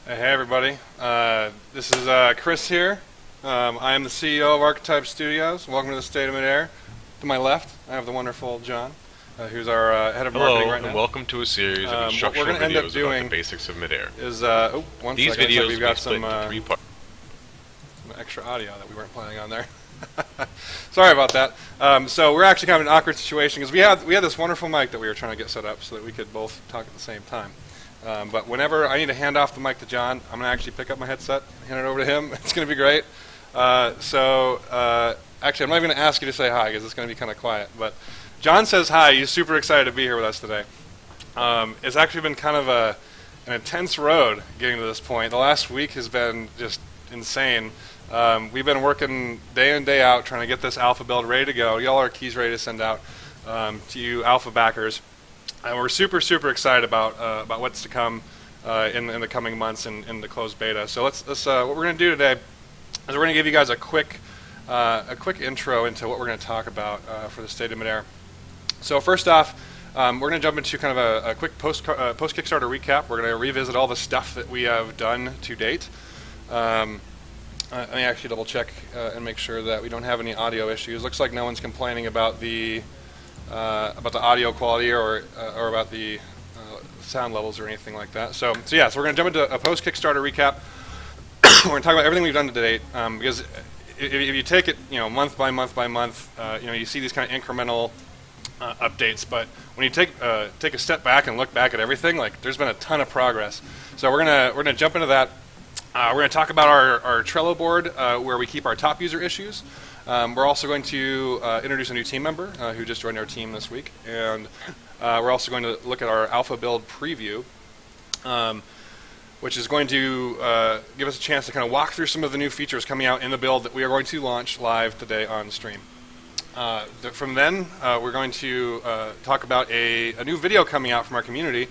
Hey everybody, this is Chris here. I am the CEO of Archetype Studios. Welcome to the State of Midair. To my left, I have the wonderful John, who's our head of marketing right now. Hello, and welcome to a series of instructional videos about the basics of Midair. Is These videos we've got split into 3 parts. Some extra audio that we weren't planning on there. Sorry about that. So we're actually kind of in an awkward situation because we had this wonderful mic that we were trying to get set up so that we could both talk at the same time. But whenever I need to hand off the mic to John, I'm going to actually pick up my headset, hand it over to him. It's going to be great. Actually, I'm not even going to ask you to say hi because it's going to be kind of quiet. But John says hi. He's super excited to be here with us today. It's actually been kind of an intense road getting to this point. The last week has been just insane. We've been working day in, day out trying to get this alpha build ready to go. Get all our keys ready to send out to you alpha backers. And we're super, super excited about what's to come in the coming months in the closed beta. So let's what we're going to do today is we're going to give you guys a quick intro into what we're going to talk about for the State of Midair. So first off, we're going to jump into kind of a quick post-Kickstarter recap. We're going to revisit all the stuff that we have done to date. Let me actually double check and make sure that we don't have any audio issues. Looks like no one's complaining about the audio quality or about the sound levels or anything like that. So we're going to jump into a post-Kickstarter recap. We're going to talk about everything we've done to date because if you take it, month by month by month, you see these kind of incremental updates. But when you take a step back and look back at everything, like there's been a ton of progress. So we're gonna jump into that. We're going to talk about our Trello board where we keep our top user issues. We're also going to introduce a new team member who just joined our team this week. And we're also going to look at our alpha build preview, which is going to give us a chance to kind of walk through some of the new features coming out in the build that we are going to launch live today on stream. From then, we're going to talk about a new video coming out from our community.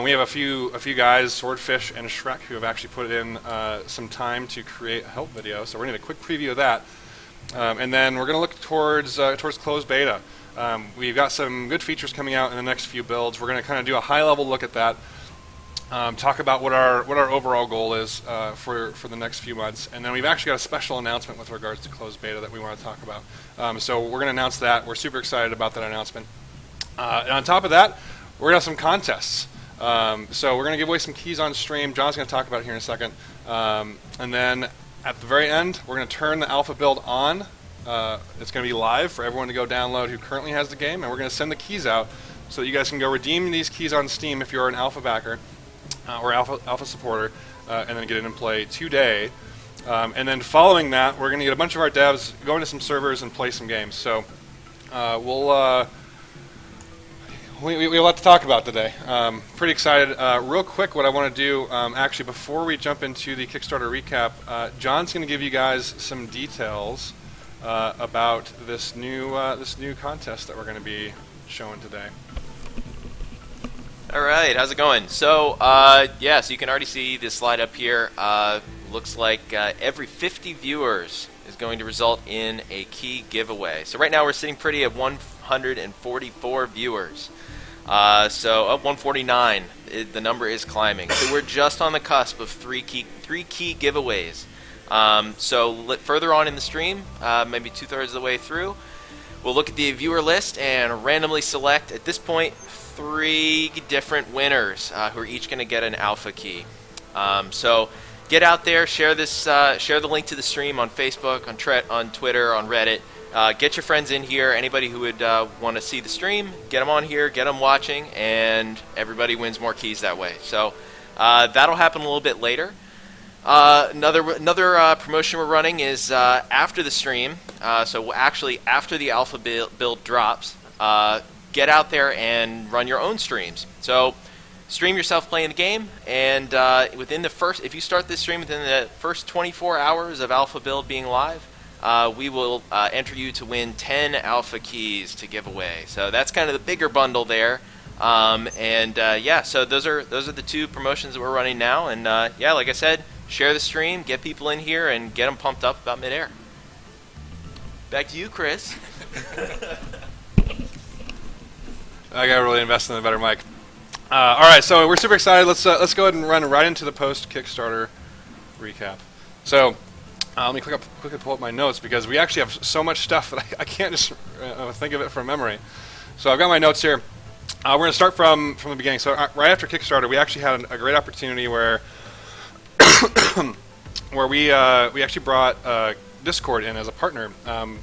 We have a few guys, Swordfish and Shrek, who have actually put in some time to create a help video. So we're going to have a quick preview of that. And then we're going to look towards closed beta. We've got some good features coming out in the next few builds. We're going to kind of do a high-level look at that, talk about what our overall goal is for the next few months. And then we've actually got a special announcement with regards to closed beta that we want to talk about. So we're going to announce that. We're super excited about that announcement. And on top of that, we're going to have some contests. So we're going to give away some keys on stream. John's going to talk about it here in a second. And then at the very end, we're going to turn the alpha build on. It's going to be live for everyone to go download who currently has the game. And we're going to send the keys out so that you guys can go redeem these keys on Steam if you're an alpha backer or alpha supporter, and then get it in play today. And then following that, we're going to get a bunch of our devs, go into some servers, and play some games. So we have a lot to talk about today. Pretty excited. Real quick, what I want to do, actually, before we jump into the Kickstarter recap, John's going to give you guys some details about this new contest that we're going to be showing today. All right, how's it going? So, so you can already see this slide up here. Looks like every 50 viewers is going to result in a key giveaway. So right now we're sitting pretty at 144 viewers. 149. The number is climbing. So we're just on the cusp of three key giveaways. Further on in the stream, maybe 2/3 of the way through, we'll look at the viewer list and randomly select, at this point, 3 different winners who are each going to get an alpha key. So get out there, share the link to the stream on Facebook, on Twitter, on Reddit. Get your friends in here. Anybody who would want to see the stream, get them on here, get them watching, and everybody wins more keys that way. So that'll happen a little bit later. Another promotion we're running is after the stream. So actually, after the alpha build drops, get out there and run your own streams. So stream yourself playing the game, and if you start this stream within the first 24 hours of alpha build being live, we will enter you to win 10 alpha keys to give away. So that's kind of the bigger bundle there. So those are the 2 promotions that we're running now. And like I said, share the stream, get people in here, and get them pumped up about Midair. Back to you, Chris. I got to really invest in a better mic. All right, so we're super excited. Let's go ahead and run right into the post-Kickstarter recap. So let me quickly pull up my notes because we actually have so much stuff that I can't just think of it from memory. So I've got my notes here. We're going to start from the beginning. So right after Kickstarter, we actually had a great opportunity where we actually brought Discord in as a partner.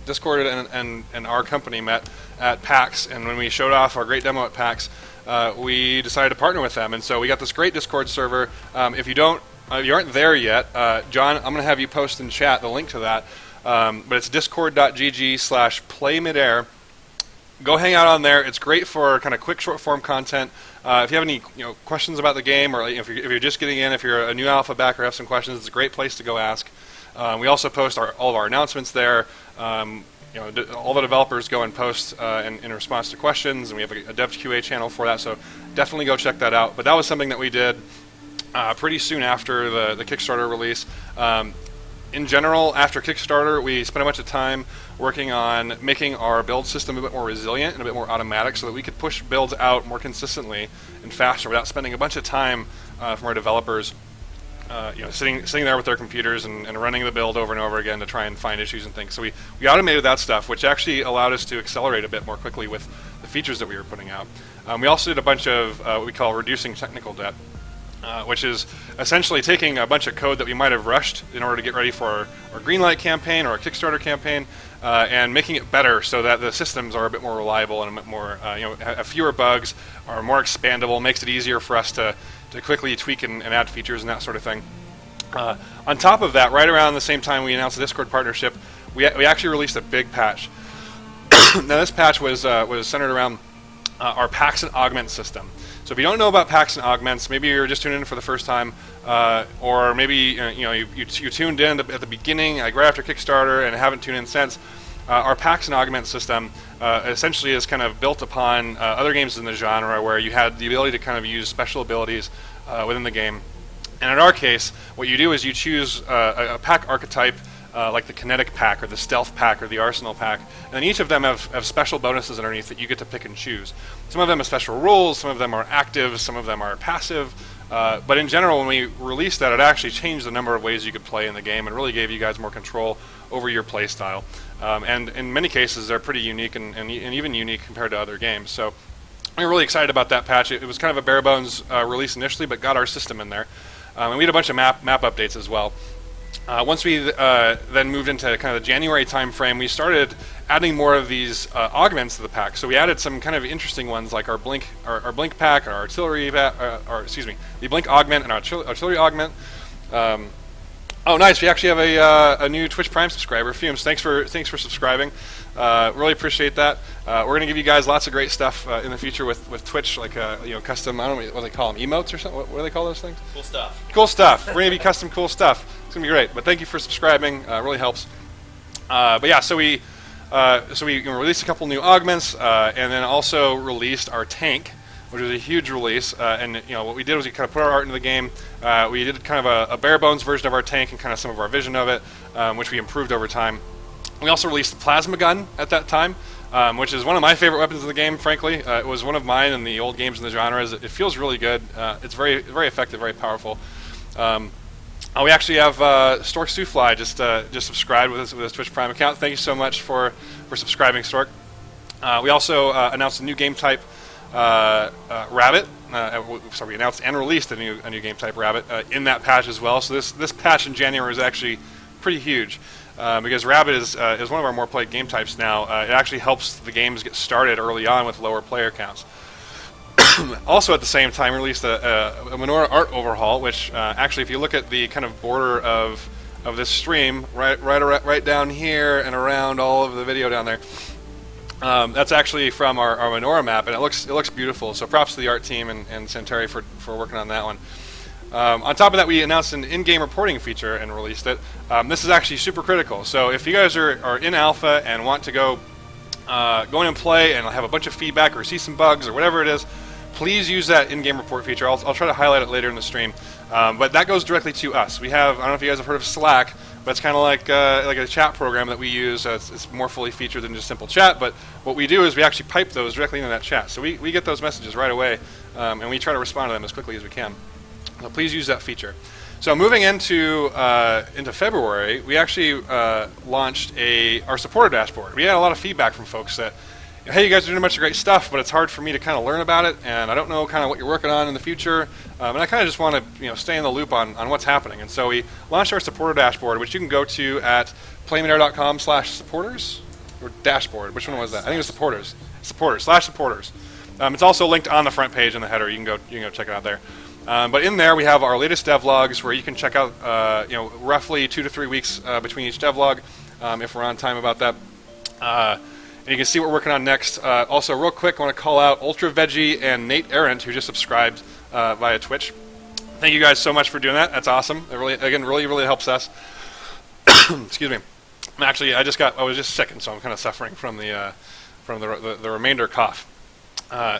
Discord and our company met at PAX, and when we showed off our great demo at PAX, we decided to partner with them. And so we got this great Discord server. If you aren't there yet, John, I'm going to have you post in chat the link to that. But it's discord.gg/playmidair. Go hang out on there. It's great for kind of quick short form content. If you have any questions about the game, or if you're just getting in, if you're a new alpha backer, have some questions, it's a great place to go ask. We also post all of our announcements there. All the developers go and post in response to questions, and we have a dev QA channel for that. So definitely go check that out. But that was something that we did pretty soon after the Kickstarter release. In general, after Kickstarter, we spent a bunch of time working on making our build system a bit more resilient and a bit more automatic so that we could push builds out more consistently and faster without spending a bunch of time from our developers sitting there with their computers and running the build over and over again to try and find issues and things. So we automated that stuff, which actually allowed us to accelerate a bit more quickly with the features that we were putting out. We also did a bunch of what we call reducing technical debt. Which is essentially taking a bunch of code that we might have rushed in order to get ready for our Greenlight campaign or our Kickstarter campaign, and making it better so that the systems are a bit more reliable and a bit more, have fewer bugs, are more expandable, makes it easier for us to quickly tweak and add features and that sort of thing. On top of that, right around the same time we announced the Discord partnership, we actually released a big patch. Now this patch was centered around our packs and augment system. So if you don't know about packs and augments, maybe you're just tuning in for the first time, or maybe you tuned in at the beginning, like right after Kickstarter, and haven't tuned in since. Our packs and augment system essentially is kind of built upon other games in the genre, where you had the ability to kind of use special abilities within the game. And in our case, what you do is you choose a pack archetype, like the kinetic pack or the stealth pack or the arsenal pack, and then each of them have special bonuses underneath that you get to pick and choose. Some of them have special rules, some of them are active, some of them are passive, but in general, when we released that, it actually changed the number of ways you could play in the game and really gave you guys more control over your play style. And in many cases, they're pretty unique and even unique compared to other games. So we're really excited about that patch. It was kind of a bare bones release initially, but got our system in there. And we had a bunch of map updates as well. Once we then moved into kind of the January timeframe, we started adding more of these augments to the pack. So we added some kind of interesting ones, like our blink pack, our artillery, the blink augment and our artillery augment. Oh, nice! We actually have a new Twitch Prime subscriber, Fumes. Thanks for subscribing. Really appreciate that. We're gonna give you guys lots of great stuff in the future with Twitch, like custom. I don't know what they call them, emotes or something. What do they call those things? Cool stuff. Cool stuff. We're gonna be custom cool stuff. It's gonna be great. But thank you for subscribing. Really helps. But yeah, so we released a couple new augments, and then also released our tank, which was a huge release. And what we did was we kind of put our art into the game. We did kind of a bare bones version of our tank and kind of some of our vision of it, which we improved over time. We also released the plasma gun at that time, which is one of my favorite weapons in the game, frankly. It was one of mine in the old games in the genre. It feels really good. It's very, very effective, very powerful. We actually have Stork Soufly just subscribed with his Twitch Prime account. Thank you so much for subscribing, Stork. We also announced a new game type, Rabbit. We announced and released a new game type, Rabbit, in that patch as well. So this patch in January is actually pretty huge. Because Rabbit is one of our more played game types now. It actually helps the games get started early on with lower player counts. Also at the same time released a Menorah art overhaul, which actually, if you look at the kind of border of this stream, right down here and around all of the video down there, that's actually from our Menorah map, and it looks beautiful. So props to the art team and Santeri for working on that one. On top of that, we announced an in-game reporting feature and released it. This is actually super critical. So if you guys are in alpha and want to go in and play and have a bunch of feedback or see some bugs or whatever it is, please use that in-game report feature. I'll try to highlight it later in the stream. But that goes directly to us. I don't know if you guys have heard of Slack, but it's kind of like a chat program that we use. It's more fully featured than just simple chat, but what we do is we actually pipe those directly into that chat. So we get those messages right away, and we try to respond to them as quickly as we can. So please use that feature. So moving into February, we actually launched our supporter dashboard. We had a lot of feedback from folks that, hey, you guys are doing a bunch of great stuff, but it's hard for me to kind of learn about it, and I don't know kind of what you're working on in the future, and I kind of just want to stay in the loop on what's happening. And so we launched our supporter dashboard, which you can go to at playmidair.com/supporters or dashboard. Which one was that? I think it was supporters. It's also linked on the front page in the header. You can go check it out there. But in there we have our latest devlogs where you can check out roughly 2 to 3 weeks between each devlog if we're on time about that. And you can see what we're working on next. Also, real quick, I want to call out Ultra Veggie and Nate Arendt, who just subscribed via Twitch. Thank you guys so much for doing that. That's awesome. It really helps us. Excuse me. I was just sick, and so I'm kind of suffering from the remainder cough.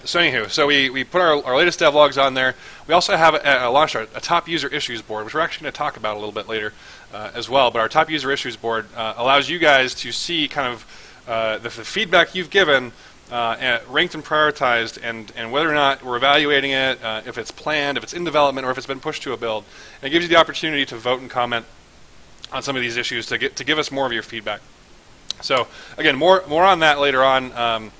So we put our latest devlogs on there. We also have launched a top user issues board, which we're actually going to talk about a little bit later as well. But our top user issues board allows you guys to see kind of the feedback you've given, ranked and prioritized, and whether or not we're evaluating it, if it's planned, if it's in development, or if it's been pushed to a build. And it gives you the opportunity to vote and comment on some of these issues to give us more of your feedback. So again, more on that later on.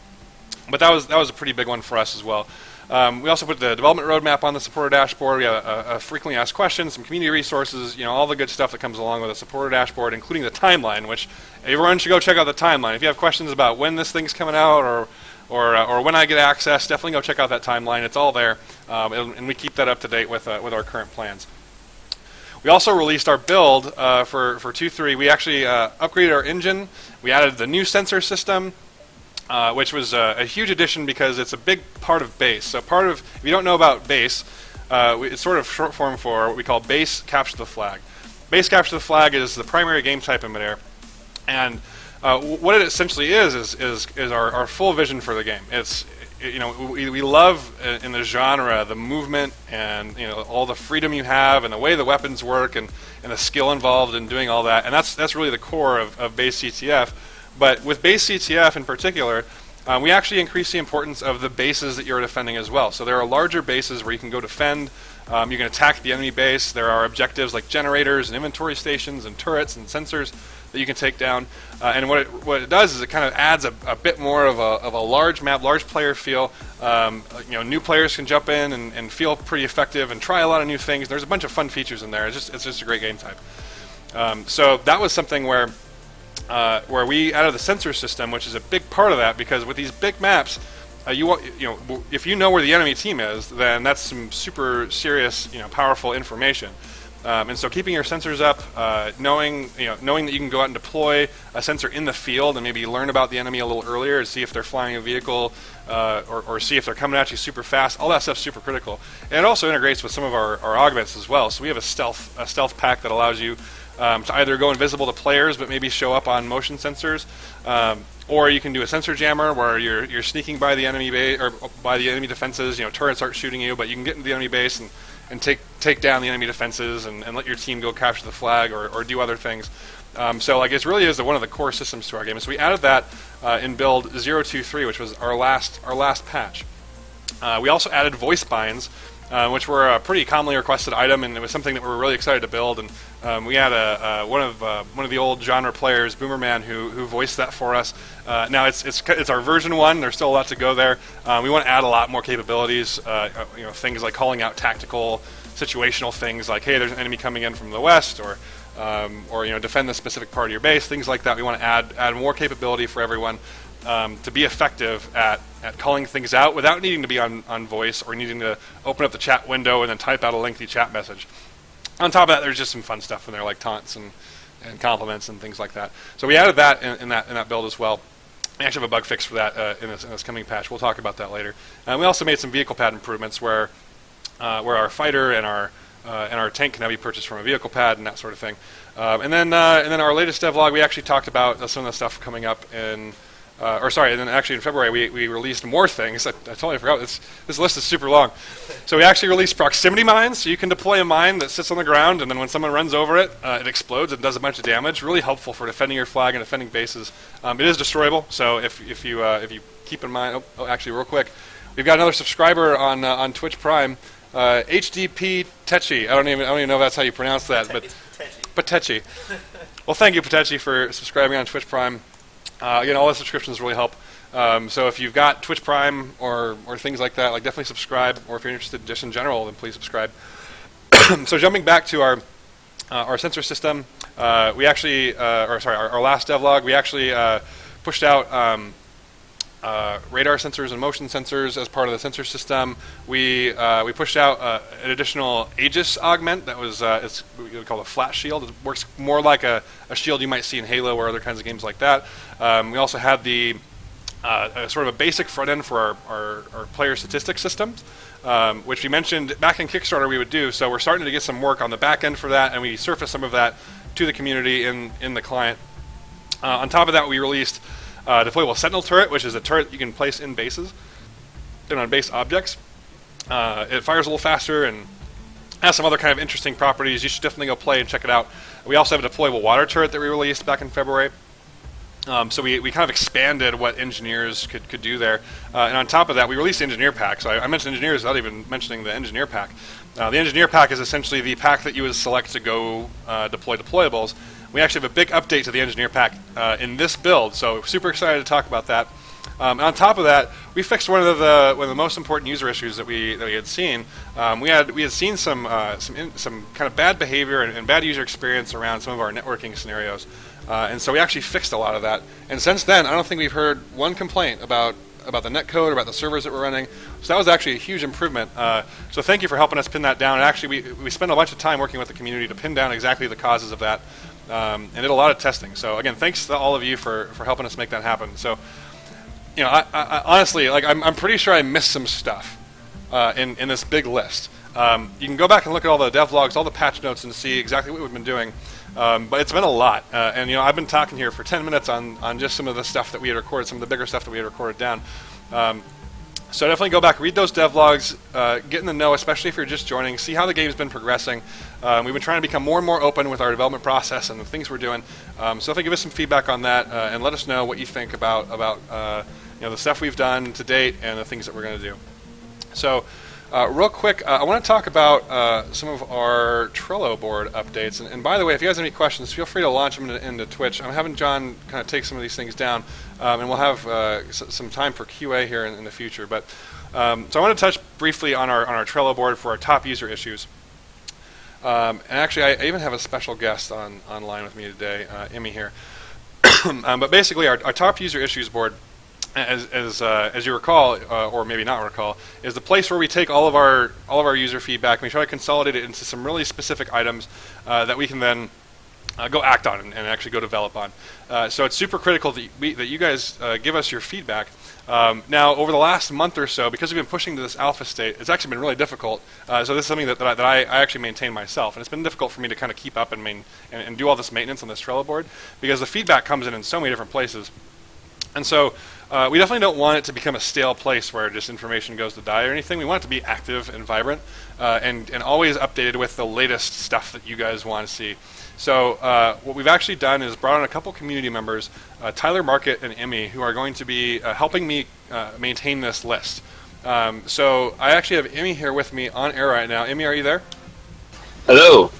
But that was a pretty big one for us as well. We also put the development roadmap on the supporter dashboard. We have a frequently asked questions, some community resources, all the good stuff that comes along with a supporter dashboard, including the timeline, which everyone should go check out the timeline. If you have questions about when this thing's coming out or when I get access, definitely go check out that timeline. It's all there, and we keep that up to date with our current plans. We also released our build for 2.3. We actually upgraded our engine. We added the new sensor system, which was a huge addition because it's a big part of base. So if you don't know about base, it's sort of short form for what we call base capture the flag. Base capture the flag is the primary game type in Midair, and what it essentially is our full vision for the game. It's we love in the genre the movement and all the freedom you have and the way the weapons work and the skill involved in doing all that, and that's really the core of base CTF. But with base CTF in particular, we actually increase the importance of the bases that you're defending as well. So there are larger bases where you can go defend. You can attack the enemy base. There are objectives like generators and inventory stations and turrets and sensors that you can take down. And what it does is it kind of adds a bit more of a large map, large player feel. New players can jump in and feel pretty effective and try a lot of new things. There's a bunch of fun features in there. It's just a great game type. So that was something where we added the sensor system, which is a big part of that, because with these big maps, if you know where the enemy team is, then that's some super serious, powerful information. And so keeping your sensors up, knowing that you can go out and deploy a sensor in the field and maybe learn about the enemy a little earlier to see if they're flying a vehicle or see if they're coming at you super fast, all that stuff's super critical. And it also integrates with some of our augments as well. So we have a stealth pack that allows you to either go invisible to players but maybe show up on motion sensors, or you can do a sensor jammer where you're sneaking by the enemy base or by the enemy defenses. Turrets aren't shooting you, but you can get into the enemy base and take down the enemy defenses and let your team go capture the flag or do other things. So it really is one of the core systems to our game. And so we added that in build 0.2.3, which was our last patch. We also added voice binds, which were a pretty commonly requested item, and it was something that we were really excited to build. And we had one of the old genre players, Boomerman, who voiced that for us. Now it's our version 1. There's still a lot to go there. We want to add a lot more capabilities. Things like calling out tactical, situational things like, hey, there's an enemy coming in from the west, or defend this specific part of your base. Things like that. We want to add more capability for everyone to be effective at calling things out without needing to be on voice or needing to open up the chat window and then type out a lengthy chat message. On top of that, there's just some fun stuff in there like taunts and compliments and things like that. So we added that in that build as well. We actually have a bug fix for that in this coming patch. We'll talk about that later. We also made some vehicle pad improvements where our fighter and our tank can now be purchased from a vehicle pad and that sort of thing. And then our latest devlog, we actually talked about some of the stuff coming up in and then actually in February we released more things. I totally forgot. This list is super long. So we actually released proximity mines, so you can deploy a mine that sits on the ground, and then when someone runs over it, it explodes and does a bunch of damage. Really helpful for defending your flag and defending bases. It is destroyable, so if you keep in mind. Actually, real quick, we've got another subscriber on Twitch Prime, HDP Techi. I don't even know if that's how you pronounce that, but Patechi. Well, thank you, Patechi, for subscribing on Twitch Prime. Again, all the subscriptions really help. So if you've got Twitch Prime or things like that, like definitely subscribe. Or if you're interested just in general, then please subscribe. So jumping back to our sensor system, we actually, our last devlog, we actually pushed out radar sensors and motion sensors as part of the sensor system. We pushed out an additional Aegis augment that was it's what we call a flat shield. It works more like a shield you might see in Halo or other kinds of games like that. We also had the sort of a basic front end for our player statistics systems, which we mentioned back in Kickstarter we would do. So we're starting to get some work on the back end for that, and we surfaced some of that to the community in the client. On top of that, we released deployable Sentinel turret, which is a turret you can place in bases and on base objects. It fires a little faster and has some other kind of interesting properties. You should definitely go play and check it out. We also have a deployable water turret that we released back in February. So we kind of expanded what engineers could do there. And on top of that, we released the engineer pack. So I mentioned engineers without even mentioning the engineer pack. The engineer pack is essentially the pack that you would select to go deploy deployables. We actually have a big update to the engineer pack in this build, so super excited to talk about that. On top of that, we fixed one of the most important user issues that we had seen. We had seen some kind of bad behavior and bad user experience around some of our networking scenarios, and so we actually fixed a lot of that. And since then, I don't think we've heard one complaint about the netcode or about the servers that we're running. So that was actually a huge improvement. So thank you for helping us pin that down. And actually, we spent a bunch of time working with the community to pin down exactly the causes of that. And did a lot of testing. So again, thanks to all of you for helping us make that happen. So, I honestly, like, I'm pretty sure I missed some stuff in this big list. You can go back and look at all the devlogs, all the patch notes, and see exactly what we've been doing. But it's been a lot. And I've been talking here for 10 minutes on just some of the stuff that we had recorded, some of the bigger stuff that we had recorded down. So definitely go back, read those devlogs, get in the know, especially if you're just joining, see how the game's been progressing. We've been trying to become more and more open with our development process and the things we're doing. So definitely give us some feedback on that and let us know what you think about the stuff we've done to date and the things that we're going to do. So real quick, I want to talk about some of our Trello board updates. And by the way, if you guys have any questions, feel free to launch them into Twitch. I'm having John kind of take some of these things down, and we'll have some time for QA here in the future. But so I want to touch briefly on our Trello board for our top user issues. And actually, I even have a special guest online with me today, Emmy here. But basically, our top user issues board, as you recall, or maybe not recall, is the place where we take all of our user feedback and we try to consolidate it into some really specific items that we can then go act on and actually go develop on. So it's super critical that you guys give us your feedback. Now, over the last month or so, because we've been pushing to this alpha state, it's actually been really difficult. So this is something that I actually maintain myself, and it's been difficult for me to kind of keep up and do all this maintenance on this Trello board because the feedback comes in so many different places. And so we definitely don't want it to become a stale place where just information goes to die or anything. We want it to be active and vibrant and always updated with the latest stuff that you guys want to see. So what we've actually done is brought on a couple community members, Tyler Market and Emmy, who are going to be helping me maintain this list. So I actually have Emmy here with me on air right now. Emmy, are you there? Hello.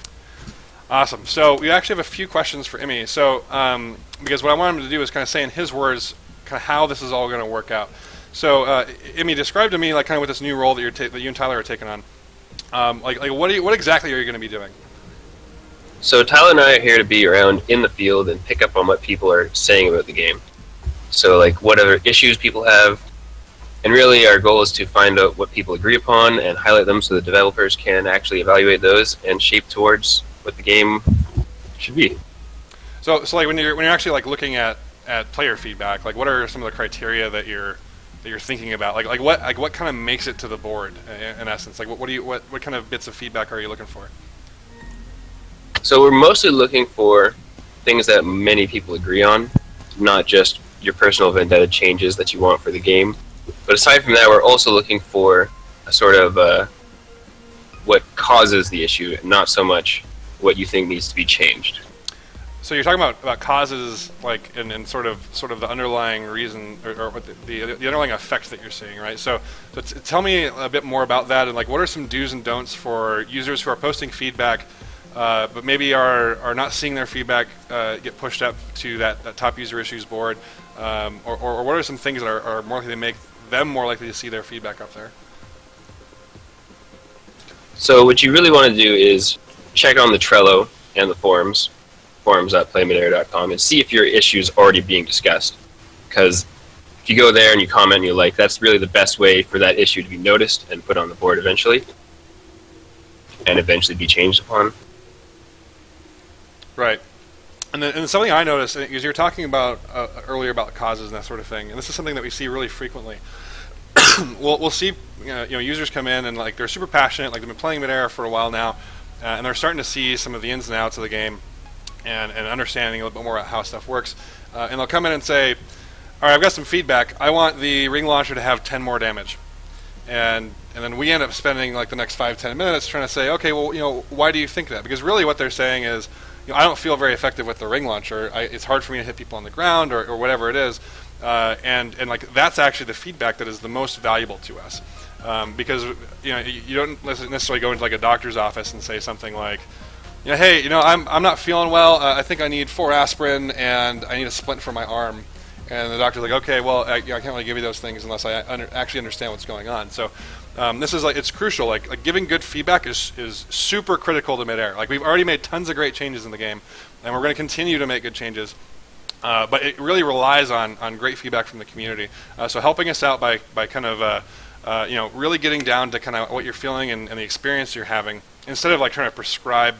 Awesome. So we actually have a few questions for Emmy. So because what I want him to do is kind of say in his words kind of how this is all going to work out. So Emmy, describe to me like kind of what this new role that you and Tyler are taking on. What exactly are you going to be doing? So Tyler and I are here to be around in the field and pick up on what people are saying about the game. So like what other issues people have, and really our goal is to find out what people agree upon and highlight them so the developers can actually evaluate those and shape towards what the game should be. So like when you're actually like looking at player feedback, like what are some of the criteria that you're thinking about? Like what kind of makes it to the board in essence? Like what kind of bits of feedback are you looking for? So we're mostly looking for things that many people agree on, not just your personal vendetta changes that you want for the game. But aside from that, we're also looking for a sort of what causes the issue, and not so much what you think needs to be changed. So you're talking about causes, like, and sort of the underlying reason, or what the underlying effects that you're seeing, right? So tell me a bit more about that, and like, what are some do's and don'ts for users who are posting feedback, but maybe are not seeing their feedback get pushed up to that top user issues board, or what are some things that are more likely to make them more likely to see their feedback up there? So what you really want to do is check on the Trello and the forums.playmidair.com, and see if your issue is already being discussed. Because if you go there and you comment and you like, that's really the best way for that issue to be noticed and put on the board eventually, and eventually be changed upon. Right. And then something I noticed, because you were talking about earlier about causes and that sort of thing, and this is something that we see really frequently. We'll see users come in and like they're super passionate, like they've been playing Midair for a while now, and they're starting to see some of the ins and outs of the game and understanding a little bit more about how stuff works. And they'll come in and say, all right, I've got some feedback. I want the ring launcher to have 10 more damage. And then we end up spending like the next 5-10 minutes trying to say, okay, well, why do you think that? Because really what they're saying is, I don't feel very effective with the ring launcher. It's hard for me to hit people on the ground or whatever it is. And like that's actually the feedback that is the most valuable to us, because you don't necessarily go into like a doctor's office and say something like, hey, I'm not feeling well. I think I need 4 aspirin and I need a splint for my arm. And the doctor's like, okay, well, I can't really give you those things unless I actually understand what's going on. So this is it's crucial. Like giving good feedback is super critical to Midair. Like we've already made tons of great changes in the game, and we're going to continue to make good changes. But it really relies on great feedback from the community. So helping us out by kind of really getting down to kind of what you're feeling and the experience you're having, instead of like trying to prescribe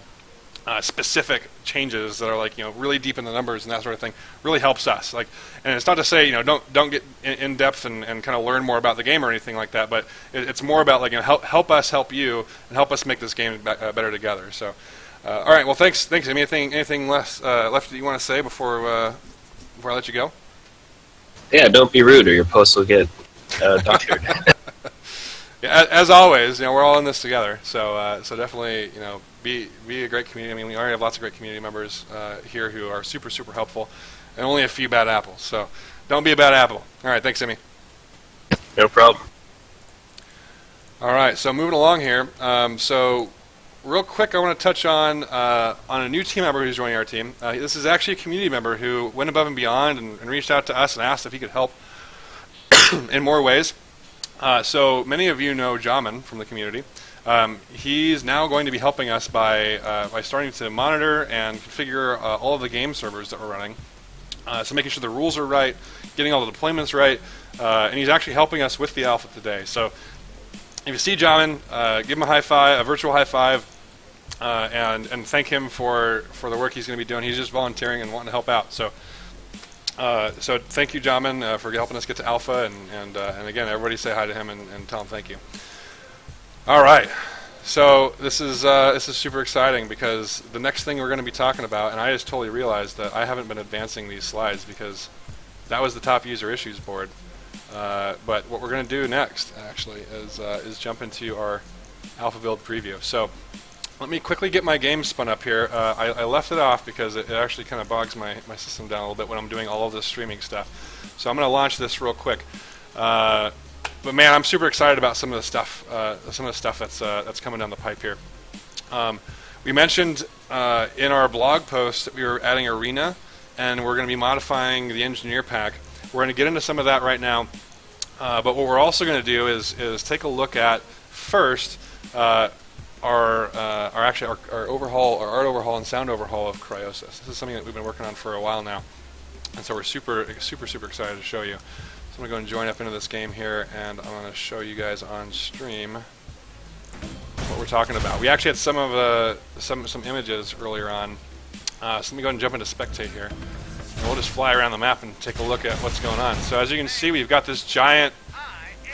specific changes that are like really deep in the numbers and that sort of thing, really helps us. Like, and it's not to say don't get in depth and kind of learn more about the game or anything like that, but it's more about like help us help you and help us make this game better together. So. All right. Well, thanks. Anything left that you want to say before I let you go? Yeah. Don't be rude, or your post will get doctored. Yeah, as always, we're all in this together. So definitely, be a great community. I mean, we already have lots of great community members here who are super super-helpful, and only a few bad apples. So don't be a bad apple. All right. Thanks, Emmy. No problem. All right. So moving along here. Real quick, I want to touch on a new team member who's joining our team. This is actually a community member who went above and beyond and reached out to us and asked if he could help in more ways. So many of you know Jamin from the community. He's now going to be helping us by starting to monitor and configure all of the game servers that we're running. So making sure the rules are right, getting all the deployments right, and he's actually helping us with the alpha today. So if you see Jamin, give him a high five, a virtual high five, and thank him for the work he's going to be doing. He's just volunteering and wanting to help out. So thank you, Jamin, for helping us get to alpha, and again, everybody say hi to him and tell him thank you. All right. So this is super exciting because the next thing we're going to be talking about, and I just totally realized that I haven't been advancing these slides because that was the top user issues board. But what we're going to do next, actually, is jump into our alpha build preview. So let me quickly get my game spun up here. I left it off because it actually kind of bogs my system down a little bit when I'm doing all of this streaming stuff. So I'm going to launch this real quick. But man, I'm super excited about some of the stuff that's coming down the pipe here. We mentioned in our blog post that we were adding Arena, and we're going to be modifying the Engineer Pack. We're going to get into some of that right now. But what we're also going to do is take a look at first our overhaul, our art overhaul and sound overhaul of Cryosis. This is something that we've been working on for a while now, and so we're super excited to show you. So I'm going to go and join up into this game here, and I'm going to show you guys on stream what we're talking about. We actually had some images earlier on. So let me go ahead and jump into Spectate here. And we'll just fly around the map and take a look at what's going on. So as you can see, we've got this giant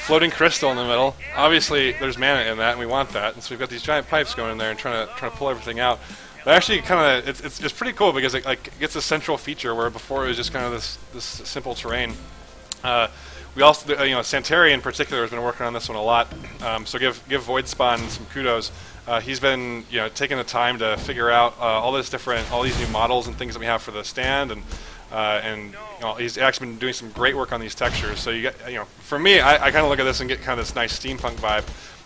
floating crystal in the middle. Obviously, there's mana in that, and we want that. And so we've got these giant pipes going in there and trying to pull everything out. But actually, kind of, it's pretty cool because it like gets a central feature where before it was just kind of this simple terrain. We also, Santeri in particular has been working on this one a lot. So give Voidspawn some kudos. He's been taking the time to figure out all these new models and things that we have for the stand, and he's actually been doing some great work on these textures. So you get, for me, I kind of look at this and get kind of this nice steampunk vibe.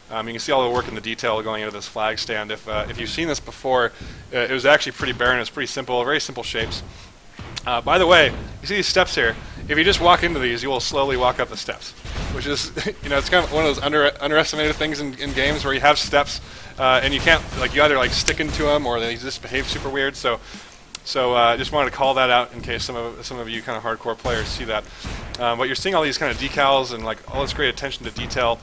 You can see all the work in the detail going into this flag stand. If you've seen this before, it was actually pretty barren. It's pretty simple, very simple shapes. By the way, you see these steps here. If you just walk into these, you will slowly walk up the steps, which is, it's kind of one of those underestimated things in games where you have steps and you can't, you either stick into them or they just behave super weird. So just wanted to call that out in case some of you kind of hardcore players see that. But you're seeing all these kind of decals and all this great attention to detail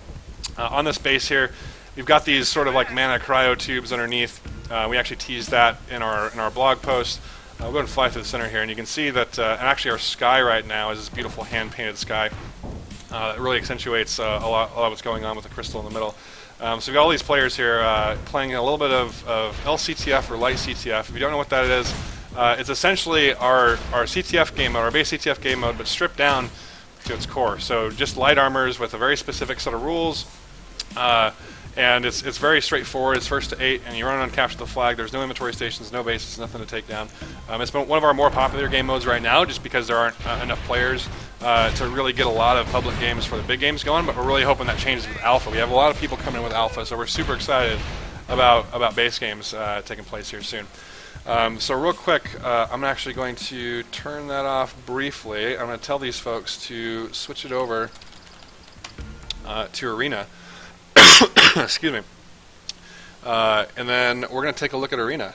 on this base here. We've got these sort of mana cryo tubes underneath. We actually teased that in our blog post. We'll go and fly through the center here, and you can see that and actually our sky right now is this beautiful hand-painted sky. It really accentuates a lot of what's going on with the crystal in the middle. So we've got all these players here playing a little bit of LCTF or light CTF. If you don't know what that is, it's essentially our CTF game mode, our base CTF game mode, but stripped down to its core. So just light armors with a very specific set of rules. And it's very straightforward. It's first to 8, and you run on capture the flag. There's no inventory stations, no bases, nothing to take down. It's been one of our more popular game modes right now, just because there aren't enough players to really get a lot of public games for the big games going. But we're really hoping that changes with Alpha. We have a lot of people coming in with Alpha, so we're super excited about base games taking place here soon. So real quick, I'm actually going to turn that off briefly. I'm going to tell these folks to switch it over to Arena. Excuse me. And then we're going to take a look at Arena.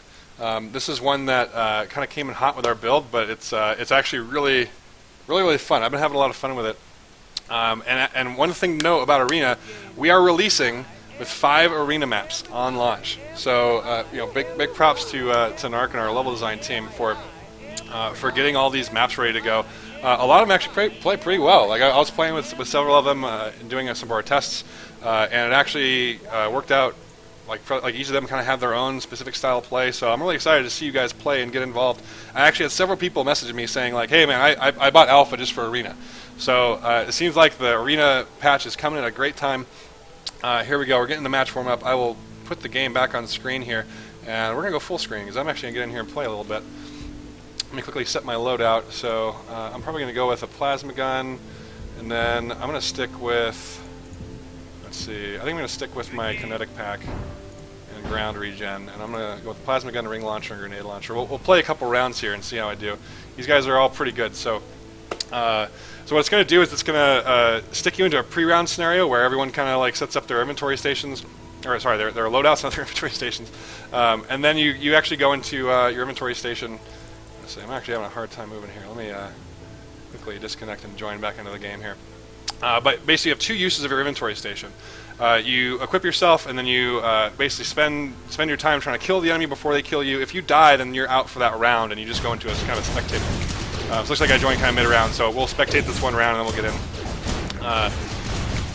This is one that kind of came in hot with our build, but it's actually really fun. I've been having a lot of fun with it. And one thing to note about Arena, we are releasing with 5 Arena maps on launch. So big props to Narc and our level design team for getting all these maps ready to go. A lot of them actually play pretty well. I was playing with several of them and doing some of our tests. And it actually worked out like each of them kind of have their own specific style of play. So I'm really excited to see you guys play and get involved. I actually had several people messaging me saying hey man, I bought Alpha just for Arena. So it seems like the Arena patch is coming at a great time. Here we go. We're getting the match warm up. I will put the game back on screen here, and we're gonna go full screen because I'm actually gonna get in here and play a little bit. Let me quickly set my loadout. So I'm probably gonna go with a plasma gun, and then I'm gonna stick with. Let's see. I think I'm going to stick with my kinetic pack and ground regen, and I'm going to go with plasma gun, ring launcher, and grenade launcher. We'll play a couple rounds here and see how I do. These guys are all pretty good. So what it's going to do is it's going to stick you into a pre-round scenario where everyone kind of sets up their inventory stations, or sorry, their loadouts, not their inventory stations, and then you actually go into your inventory station. Let's see. I'm actually having a hard time moving here. Let me quickly disconnect and join back into the game here. But basically you have 2 uses of your inventory station. You equip yourself, and then you basically spend your time trying to kill the enemy before they kill you. If you die, then you're out for that round, and you just go into a kind of spectator. So it looks like I joined kind of mid-round, so we'll spectate this one round, and then we'll get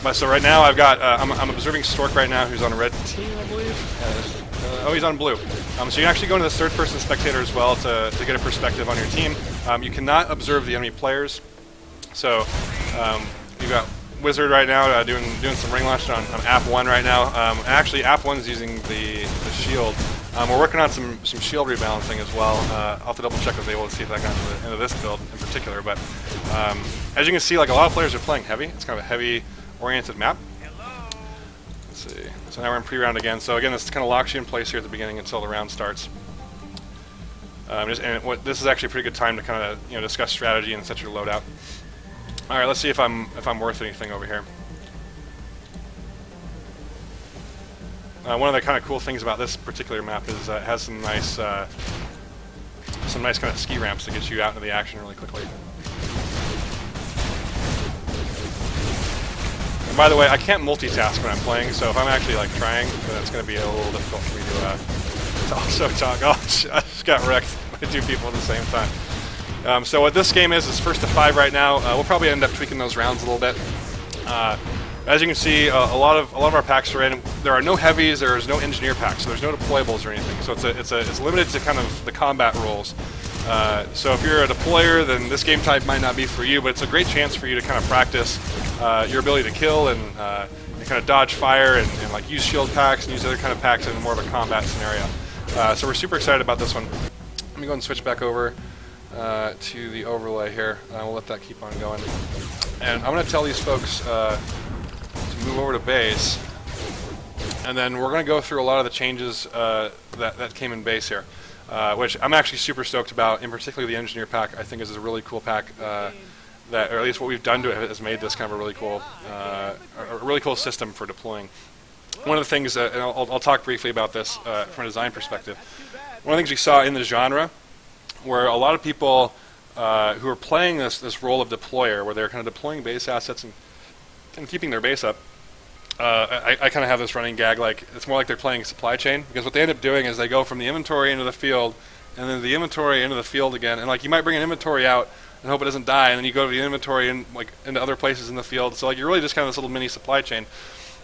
in. So right now I've got, I'm observing Stork right now, who's on red team, I believe. Oh, he's on blue. So you can actually go into the third-person spectator as well to get a perspective on your team. You cannot observe the enemy players. So you've got Wizard right now doing some ring launch on App 1 right now. Actually, App 1 is using the shield. We're working on some shield rebalancing as well. I'll have to double check if I was able to see if that got into this build in particular. But as you can see, a lot of players are playing heavy. It's kind of a heavy-oriented map. Let's see. So now we're in pre-round again. So again, this kind of locks you in place here at the beginning until the round starts. This is actually a pretty good time to kind of discuss strategy and set your loadout. All right, let's see if I'm worth anything over here. One of the kind of cool things about this particular map is it has some nice kind of ski ramps to get you out into the action really quickly. And by the way, I can't multitask when I'm playing, so if I'm actually trying, then it's going to be a little difficult for me to also talk. Oh, I just got wrecked by 2 people at the same time. So what this game is first to 5 right now. We'll probably end up tweaking those rounds a little bit. As you can see, a lot of our packs are in. There are no heavies. There is no engineer packs, so there's no deployables or anything. So it's limited to kind of the combat roles. So if you're a deployer, then this game type might not be for you, but it's a great chance for you to kind of practice your ability to kill and kind of dodge fire and like use shield packs and use other kind of packs in more of a combat scenario. So we're super excited about this one. Let me go and switch back over to the overlay here. We'll let that keep on going. And I'm going to tell these folks to move over to base, and then we're going to go through a lot of the changes that came in base here, which I'm actually super stoked about. In particular, the engineer pack I think is a really cool pack. That, or at least what we've done to it, has made this kind of a really cool system for deploying. One of the things, and I'll talk briefly about this from a design perspective. One of the things we saw in the genre, where a lot of people who are playing this role of deployer, where they're kind of deploying base assets and keeping their base up, I kind of have this running gag, like it's more like they're playing supply chain, because what they end up doing is they go from the inventory into the field, and then the inventory into the field again, and like you might bring an inventory out and hope it doesn't die, and then you go to the inventory and like into other places in the field. So like you're really just kind of this little mini supply chain.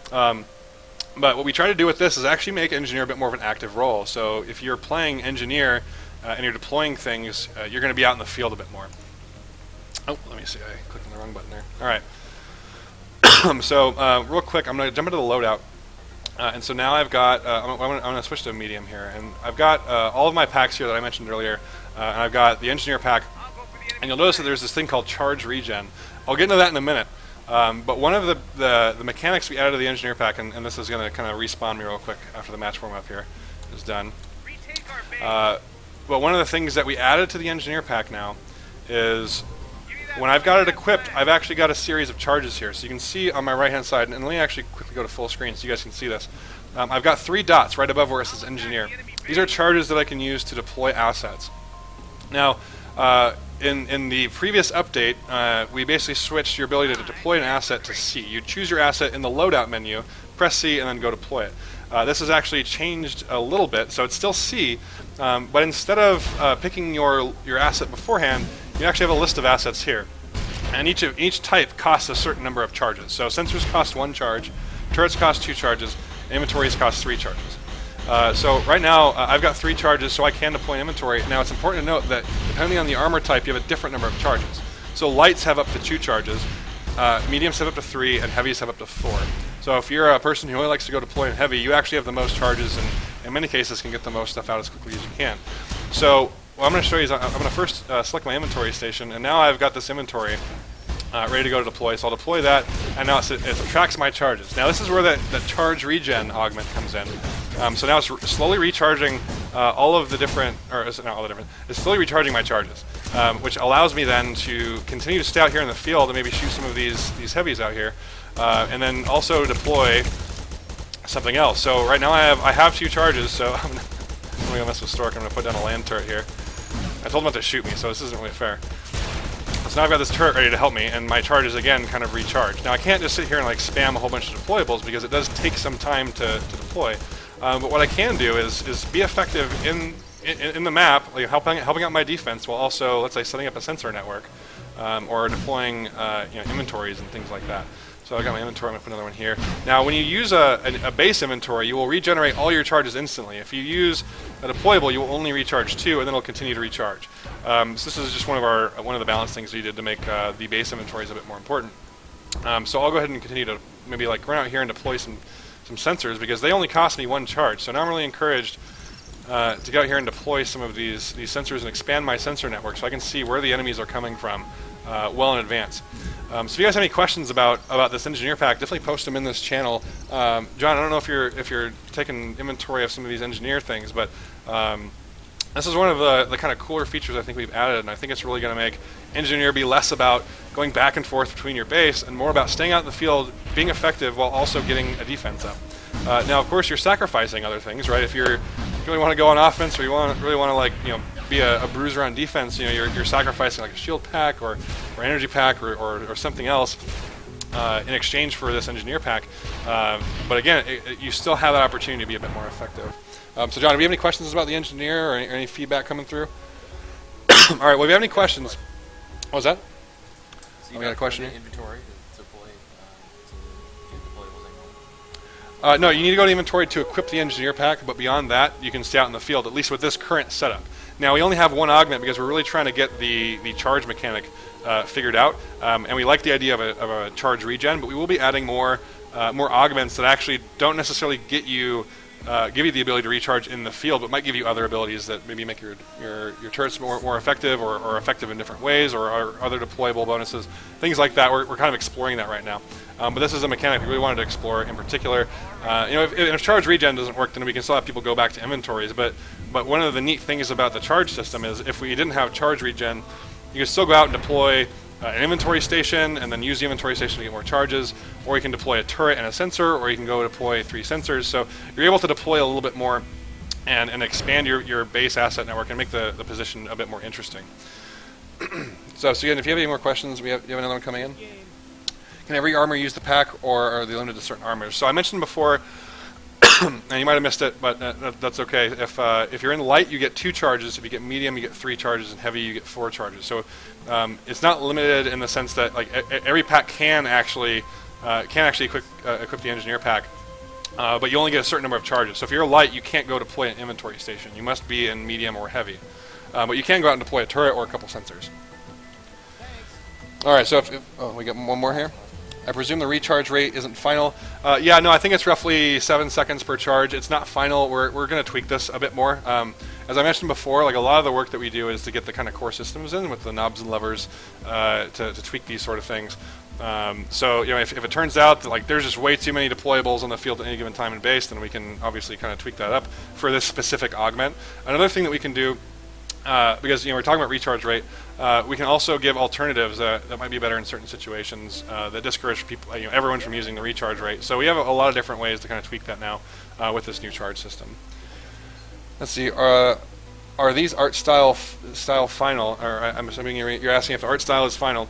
But what we try to do with this is actually make engineer a bit more of an active role. So if you're playing engineer and you're deploying things, you're going to be out in the field a bit more. Oh, let me see. I clicked on the wrong button there. All right. So real quick, I'm going to jump into the loadout. And so now I've got, I'm going to switch to a medium here. And I've got all of my packs here that I mentioned earlier. And I've got the engineer pack. And you'll notice that there's this thing called charge regen. I'll get into that in a minute. But one of the mechanics we added to the engineer pack, and this is going to kind of respawn me real quick after the match warm-up here is done. But one of the things that we added to the engineer pack now is when I've got it equipped, I've actually got a series of charges here. So you can see on my right-hand side, and let me actually quickly go to full screen so you guys can see this. I've got 3 dots right above where it says engineer. These are charges that I can use to deploy assets. Now, in the previous update, we basically switched your ability to deploy an asset to C. You choose your asset in the loadout menu, press C, and then go deploy it. This has actually changed a little bit, so it's still C, but instead of picking your asset beforehand, you actually have a list of assets here. And each type costs a certain number of charges. So sensors cost 1 charge, turrets cost 2 charges, inventories cost 3 charges. So right now, I've got 3 charges, so I can deploy an inventory. Now it's important to note that depending on the armor type, you have a different number of charges. So lights have up to 2 charges, mediums have up to 3, and heavies have up to 4. So if you're a person who only likes to go deploy in heavy, you actually have the most charges, and in many cases can get the most stuff out as quickly as you can. So what I'm going to show you is I'm going to first select my inventory station, and now I've got this inventory ready to go to deploy. So I'll deploy that, and now it subtracts my charges. Now this is where the charge regen augment comes in. So now it's slowly recharging all of the different, or not all the different, it's slowly recharging my charges, which allows me then to continue to stay out here in the field and maybe shoot some of these heavies out here, and then also deploy something else. So right now I have 2 charges, so I'm going to mess with Stork. I'm going to put down a land turret here. I told him not to shoot me, so this isn't really fair. So now I've got this turret ready to help me, and my charges again kind of recharge. Now I can't just sit here and like spam a whole bunch of deployables because it does take some time to deploy. But what I can do is be effective in the map, like helping out my defense, while also, let's say, setting up a sensor network, or deploying inventories and things like that. So I got my inventory. I'm gonna put another one here. Now, when you use a base inventory, you will regenerate all your charges instantly. If you use a deployable, you will only recharge 2, and then it'll continue to recharge. So this is just one of the balance things we did to make the base inventories a bit more important. So I'll go ahead and continue to maybe like run out here and deploy some sensors, because they only cost me 1 charge. So now I'm really encouraged to get out here and deploy some of these sensors and expand my sensor network so I can see where the enemies are coming from well in advance. So if you guys have any questions about this engineer pack, definitely post them in this channel. John, I don't know if you're taking inventory of some of these engineer things, but this is one of the kind of cooler features I think we've added, and I think it's really going to make engineer be less about going back and forth between your base and more about staying out in the field, being effective while also getting a defense up. Now, of course, you're sacrificing other things, right? If you really want to go on offense, or you really want to like be a bruiser on defense, you're sacrificing like a shield pack or energy pack or something else in exchange for this engineer pack. But again, you still have that opportunity to be a bit more effective. So John, do we have any questions about the engineer or any feedback coming through? All right, well, if you have any questions, what was that? So you got a question? Inventory to play. No, you need to go to inventory to equip the engineer pack, but beyond that, you can stay out in the field, at least with this current setup. Now, we only have one augment because we're really trying to get the charge mechanic figured out, and we like the idea of a charge regen, but we will be adding more augments that actually don't necessarily give you the ability to recharge in the field, but might give you other abilities that maybe make your turrets more effective or effective in different ways, or other deployable bonuses, things like that. We're kind of exploring that right now. But this is a mechanic we really wanted to explore in particular. If charge regen doesn't work, then we can still have people go back to inventories. But one of the neat things about the charge system is if we didn't have charge regen, you can still go out and deploy an inventory station and then use the inventory station to get more charges, or you can deploy a turret and a sensor, or you can go deploy 3 sensors. So you're able to deploy a little bit more and expand your base asset network and make the position a bit more interesting. So again, if you have any more questions, you have another one coming in? Can every armor use the pack, or are they limited to certain armors? So I mentioned before, and you might have missed it, but that's okay. If you're in light, you get 2 charges. If you get medium, you get 3 charges, and heavy, you get 4 charges. So it's not limited in the sense that every pack can actually equip the engineer pack, but you only get a certain number of charges. So if you're light, you can't go deploy an inventory station. You must be in medium or heavy, but you can go out and deploy a turret or a couple sensors. All right. So we got one more here. I presume the recharge rate isn't final. Yeah, no, I think it's roughly 7 seconds per charge. It's not final. We're going to tweak this a bit more. As I mentioned before, a lot of the work that we do is to get the kind of core systems in with the knobs and levers to tweak these sort of things. So if it turns out that there's just way too many deployables on the field at any given time in base, then we can obviously kind of tweak that up for this specific augment. Another thing that we can do, because we're talking about recharge rate, we can also give alternatives that might be better in certain situations that discourage people, everyone from using the recharge rate. So we have a lot of different ways to kind of tweak that now with this new charge system. Let's see. Are these art style final? Or I'm assuming you're asking if the art style is final.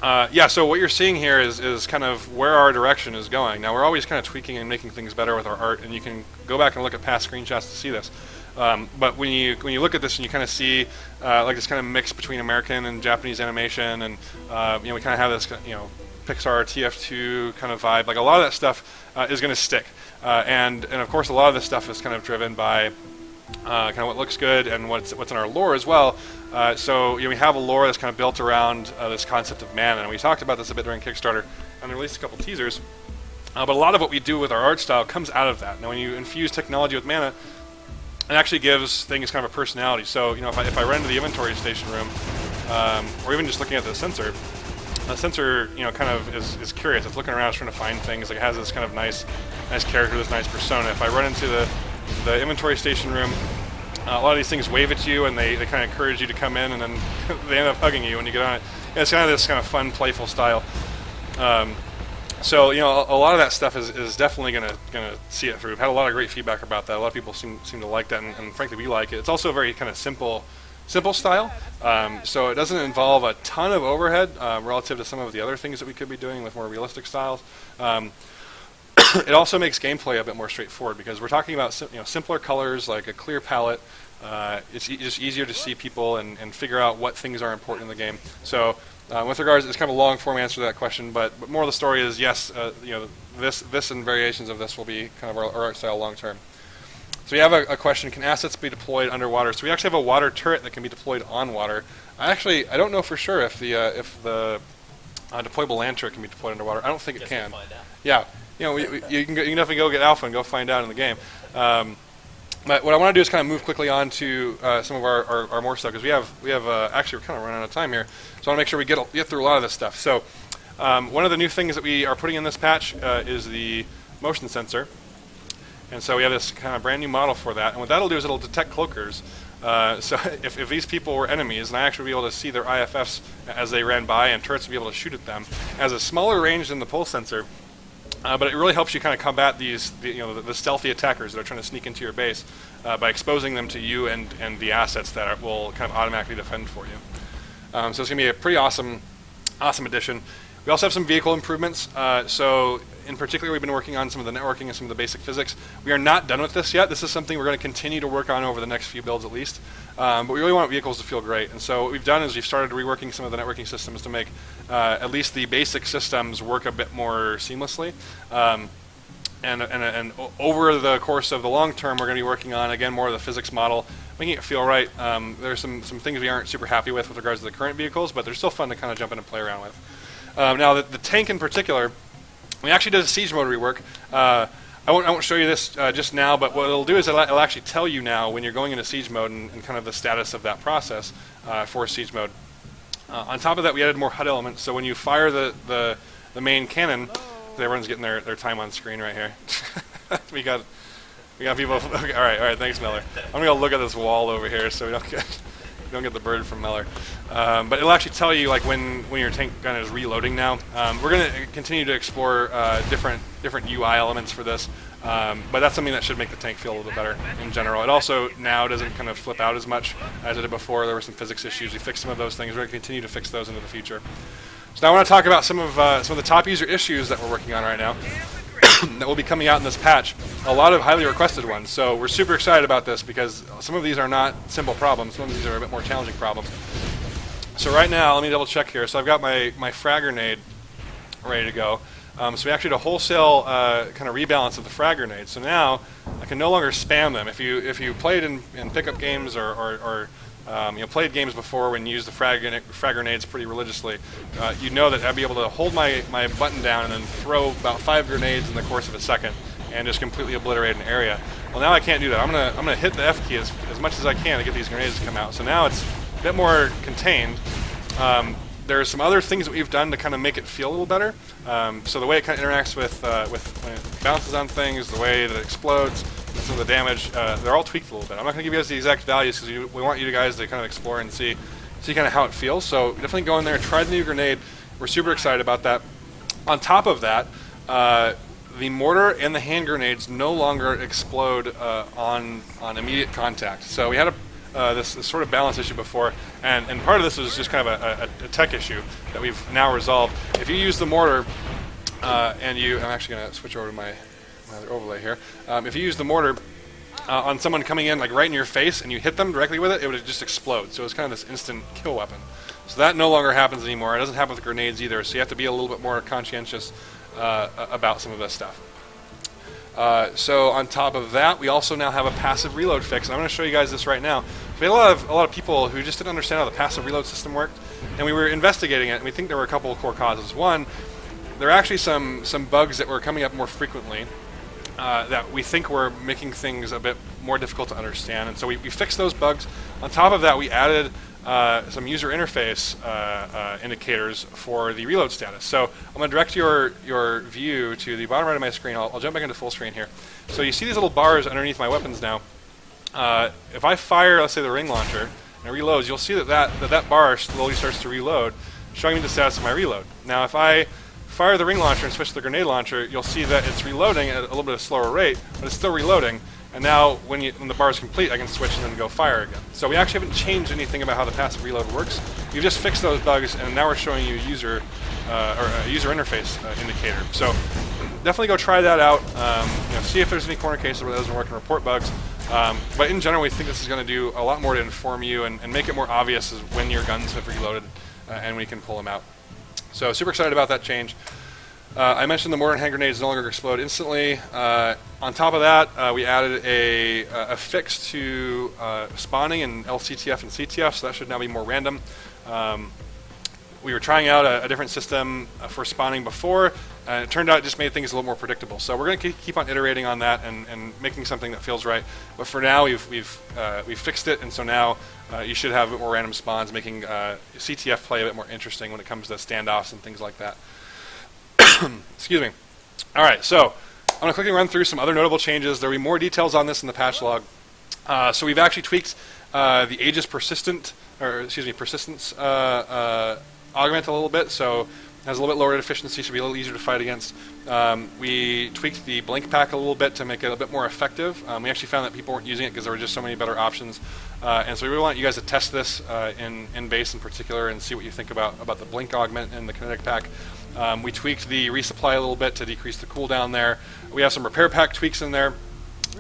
Yeah. So what you're seeing here is kind of where our direction is going. Now we're always kind of tweaking and making things better with our art, and you can go back and look at past screenshots to see this. But when you look at this and you kind of see this kind of mix between American and Japanese animation, and we kind of have this Pixar TF2 kind of vibe. A lot of that stuff is going to stick, and of course a lot of this stuff is kind of driven by kind of what looks good and what's in our lore as well. So we have a lore that's kind of built around this concept of mana, and we talked about this a bit during Kickstarter, and released a couple teasers. But a lot of what we do with our art style comes out of that. Now when you infuse technology with mana, it actually gives things kind of a personality. So, if I run into the inventory station room, or even just looking at the sensor, kind of is curious. It's looking around, it's trying to find things. It has this kind of nice character, this nice persona. If I run into the inventory station room, a lot of these things wave at you, and they kind of encourage you to come in, and then they end up hugging you when you get on it. And it's kind of this kind of fun, playful style. So a lot of that stuff is definitely gonna see it through. We've had a lot of great feedback about that. A lot of people seem to like that, and frankly, we like it. It's also a very kind of simple style. So it doesn't involve a ton of overhead relative to some of the other things that we could be doing with more realistic styles. It also makes gameplay a bit more straightforward because we're talking about simpler colors, like a clear palette. It's just easier to see people and figure out what things are important in the game. So. With regards, it's kind of a long-form answer to that question, but more of the story is yes, this and variations of this will be kind of our art style long-term. So we have a question: can assets be deployed underwater? So we actually have a water turret that can be deployed on water. I don't know for sure if the deployable land turret can be deployed underwater. I don't think it can. We'll find out. Yeah, you can definitely go get alpha and go find out in the game. But what I want to do is kind of move quickly on to some of our more stuff, because we have actually we're kind of running out of time here, so I want to make sure we get through a lot of this stuff. So one of the new things that we are putting in this patch is the motion sensor, and so we have this kind of brand new model for that. And what that'll do is it'll detect cloakers. So if these people were enemies, and I actually be able to see their IFFs as they ran by, and turrets would be able to shoot at them, it has a smaller range than the pulse sensor. But it really helps you kind of combat the stealthy attackers that are trying to sneak into your base by exposing them to you and the assets that will kind of automatically defend for you. So it's going to be a pretty awesome addition. We also have some vehicle improvements. So in particular, we've been working on some of the networking and some of the basic physics. We are not done with this yet. This is something we're going to continue to work on over the next few builds at least. But we really want vehicles to feel great. And so what we've done is we've started reworking some of the networking systems to make at least the basic systems work a bit more seamlessly. and over the course of the long term, we're going to be working on, again, more of the physics model, making it feel right. There's some things we aren't super happy with regards to the current vehicles, but they're still fun to kind of jump in and play around with. Now, the tank in particular, we actually did a siege mode rework. I won't show you this just now, but what it'll do is it'll actually tell you now when you're going into siege mode and kind of the status of that process for siege mode. On top of that, we added more HUD elements, so when you fire the main cannon, everyone's getting their time on screen right here. we got people. Okay, all right, thanks, Miller. I'm gonna go look at this wall over here so we don't get the bird from Miller. But it'll actually tell you like when your tank gun is reloading now. We're going to continue to explore different UI elements for this, but that's something that should make the tank feel a little bit better in general. It also now doesn't kind of flip out as much as it did before. There were some physics issues. We fixed some of those things. We're going to continue to fix those into the future. So now I want to talk about some of the top user issues that we're working on right now that will be coming out in this patch. A lot of highly requested ones. So we're super excited about this because some of these are not simple problems. Some of these are a bit more challenging problems. So right now, let me double check here. So I've got my frag grenade ready to go. So we actually did a wholesale kind of rebalance of the frag grenades. So now I can no longer spam them. If you played in pickup games or played games before when you used the frag grenades pretty religiously, you know that I'd be able to hold my button down and then throw about 5 grenades in the course of a second and just completely obliterate an area. Well, now I can't do that. I'm gonna hit the F key as much as I can to get these grenades to come out. So now it's a bit more contained. There are some other things that we've done to kind of make it feel a little better. So the way it kind of interacts with when it bounces on things, the way that it explodes, some of the damage, they're all tweaked a little bit. I'm not going to give you guys the exact values because we want you guys to kind of explore and see kind of how it feels. So definitely go in there and try the new grenade. We're super excited about that. On top of that, the mortar and the hand grenades no longer explode on immediate contact. So we had this sort of balance issue before, and part of this was just kind of a tech issue that we've now resolved. If you use the mortar, I'm actually going to switch over to my other overlay here. If you use the mortar on someone coming in like right in your face and you hit them directly with it, it would just explode. So it's kind of this instant kill weapon. So that no longer happens anymore. It doesn't happen with grenades either. So you have to be a little bit more conscientious about some of this stuff. So on top of that, we also now have a passive reload fix. And I'm going to show you guys this right now. We had a lot of people who just didn't understand how the passive reload system worked, and we were investigating it, and we think there were a couple of core causes. One, there are actually some bugs that were coming up more frequently that we think were making things a bit more difficult to understand, and so we fixed those bugs. On top of that, we added some user interface indicators for the reload status. So I'm going to direct your view to the bottom right of my screen. I'll jump back into full screen here. So you see these little bars underneath my weapons now. If I fire, let's say, the ring launcher and it reloads, you'll see that bar slowly starts to reload, showing me the status of my reload. Now, if I fire the ring launcher and switch to the grenade launcher, you'll see that it's reloading at a little bit of slower rate, but it's still reloading. And now, when the bar is complete, I can switch and then go fire again. So we actually haven't changed anything about how the passive reload works. We've just fixed those bugs, and now we're showing you a user interface indicator. So definitely go try that out. See if there's any corner cases where that doesn't work and report bugs. But in general, we think this is going to do a lot more to inform you and make it more obvious as when your guns have reloaded and we can pull them out. So super excited about that change. I mentioned the mortar and hand grenades no longer explode instantly. On top of that, we added a fix to spawning in LCTF and CTF, so that should now be more random. We were trying out a different system for spawning before, and it turned out it just made things a little more predictable. So we're going to keep on iterating on that and making something that feels right. But for now, we've fixed it, and so now you should have a bit more random spawns, making CTF play a bit more interesting when it comes to standoffs and things like that. Excuse me. All right, so I'm going to quickly run through some other notable changes. There will be more details on this in the patch log. So we've actually tweaked the Aegis persistence augment a little bit, so it has a little bit lower efficiency, should be a little easier to fight against. We tweaked the blink pack a little bit to make it a bit more effective. We actually found that people weren't using it because there were just so many better options. And so we really want you guys to test this in base in particular and see what you think about the blink augment and the kinetic pack. We tweaked the resupply a little bit to decrease the cooldown there. We have some repair pack tweaks in there.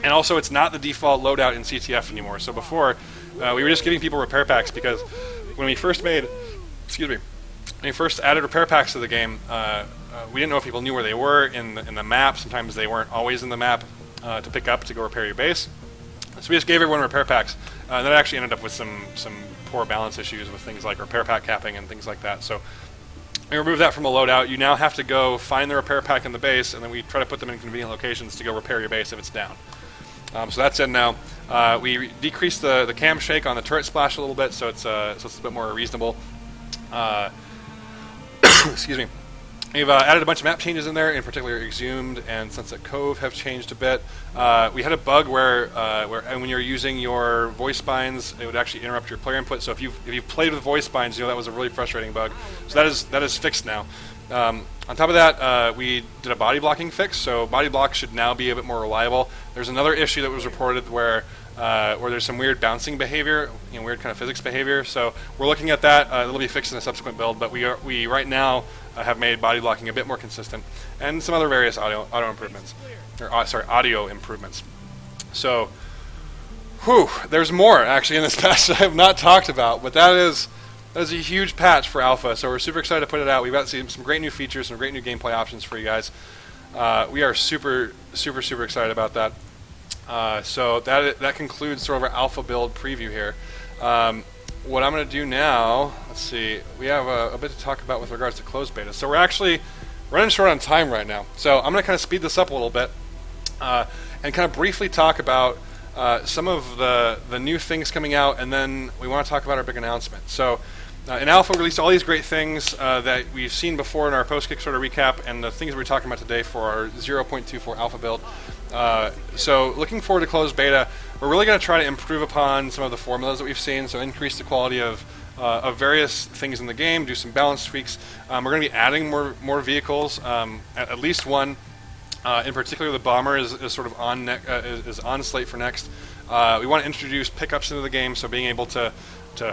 And also, it's not the default loadout in CTF anymore. So before, we were just giving people repair packs because when we first added repair packs to the game, we didn't know if people knew where they were in the map. Sometimes they weren't always in the map to pick up to go repair your base. So we just gave everyone repair packs. And that actually ended up with some poor balance issues with things like repair pack capping and things like that. So we removed that from a loadout. You now have to go find the repair pack in the base, and then we try to put them in convenient locations to go repair your base if it's down. So that's in now. We decreased the cam shake on the turret splash a little bit, so it's a bit more reasonable. Excuse me. We've added a bunch of map changes in there, in particular Exhumed and Sunset Cove have changed a bit. We had a bug where when you're using your voice spines, it would actually interrupt your player input. So if you've played with voice spines, that was a really frustrating bug. So that is fixed now. On top of that, we did a body blocking fix, so body block should now be a bit more reliable. There's another issue that was reported where there's some weird bouncing behavior, weird kind of physics behavior. So we're looking at that. It'll be fixed in a subsequent build, but we right now have made body blocking a bit more consistent, and some other various audio improvements, audio improvements. So, there's more actually in this patch that I have not talked about, but that is a huge patch for Alpha. So we're super excited to put it out. We've got some great new features, some great new gameplay options for you guys. We are super excited about that. So that concludes sort of our Alpha build preview here. What I'm going to do now, let's see, we have a bit to talk about with regards to closed beta. So we're actually running short on time right now. So I'm going to kind of speed this up a little bit and kind of briefly talk about some of the new things coming out, and then we want to talk about our big announcement. So in Alpha, we released all these great things that we've seen before in our post-Kickstarter recap, and the things we're talking about today for our 0.24 Alpha build. So looking forward to closed beta, we're really going to try to improve upon some of the formulas that we've seen, so increase the quality of various things in the game, do some balance tweaks. We're going to be adding more vehicles, at least one. In particular, the bomber is sort of on slate for next. We want to introduce pickups into the game, so being able to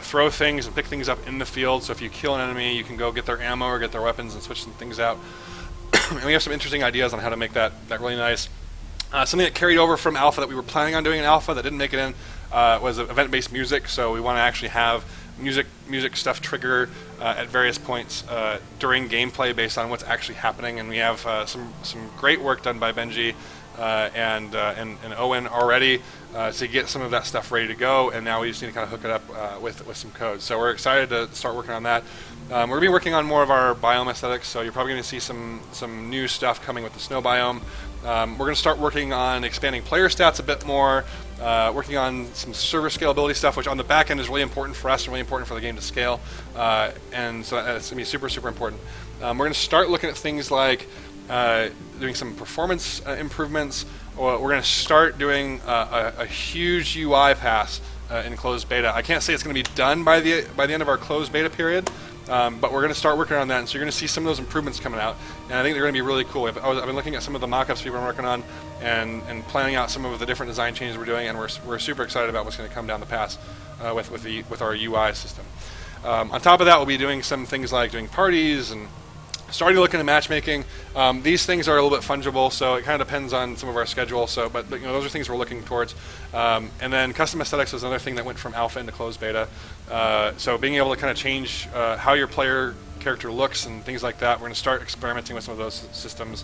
throw things and pick things up in the field. So if you kill an enemy, you can go get their ammo or get their weapons and switch some things out. And we have some interesting ideas on how to make that really nice. Something that carried over from Alpha that we were planning on doing in Alpha that didn't make it in was event-based music. So we want to actually have music stuff trigger at various points during gameplay based on what's actually happening. And we have some great work done by Benji and Owen already to get some of that stuff ready to go. And now we just need to kind of hook it up with some code. So we're excited to start working on that. We're going to be working on more of our biome aesthetics. So you're probably going to see some new stuff coming with the snow biome. We're going to start working on expanding player stats a bit more, working on some server scalability stuff, which on the back end is really important for us and really important for the game to scale. And so that's going to be super important. We're going to start looking at things like doing some performance improvements. We're going to start doing a huge UI pass in closed beta. I can't say it's going to be done by the end of our closed beta period. But we're going to start working on that, and so you're going to see some of those improvements coming out, and I think they're going to be really cool. I've been looking at some of the mock-ups people are working on, and planning out some of the different design changes we're doing, and we're super excited about what's going to come down the path with our UI system. On top of that, we'll be doing some things like doing parties and starting to look into matchmaking. These things are a little bit fungible, so it kind of depends on some of our schedule. So, but those are things we're looking towards. And then custom aesthetics is another thing that went from alpha into closed beta. So being able to kind of change how your player character looks and things like that. We're going to start experimenting with some of those systems.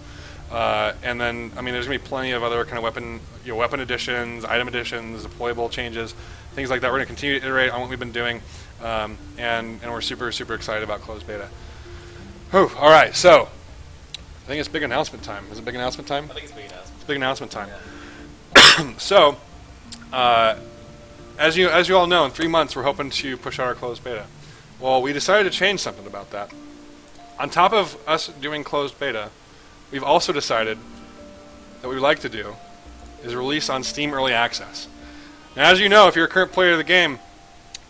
And then, there's going to be plenty of other kind of weapon additions, item additions, deployable changes, things like that. We're going to continue to iterate on what we've been doing, and we're super excited about closed beta. All right, so I think it's big announcement time. Is it big announcement time? I think it's big announcement. It's big announcement time. Yeah. So, as you all know, in 3 months we're hoping to push out our closed beta. Well, we decided to change something about that. On top of us doing closed beta, we've also decided that what we'd like to do is release on Steam Early Access. Now, as you know, if you're a current player of the game,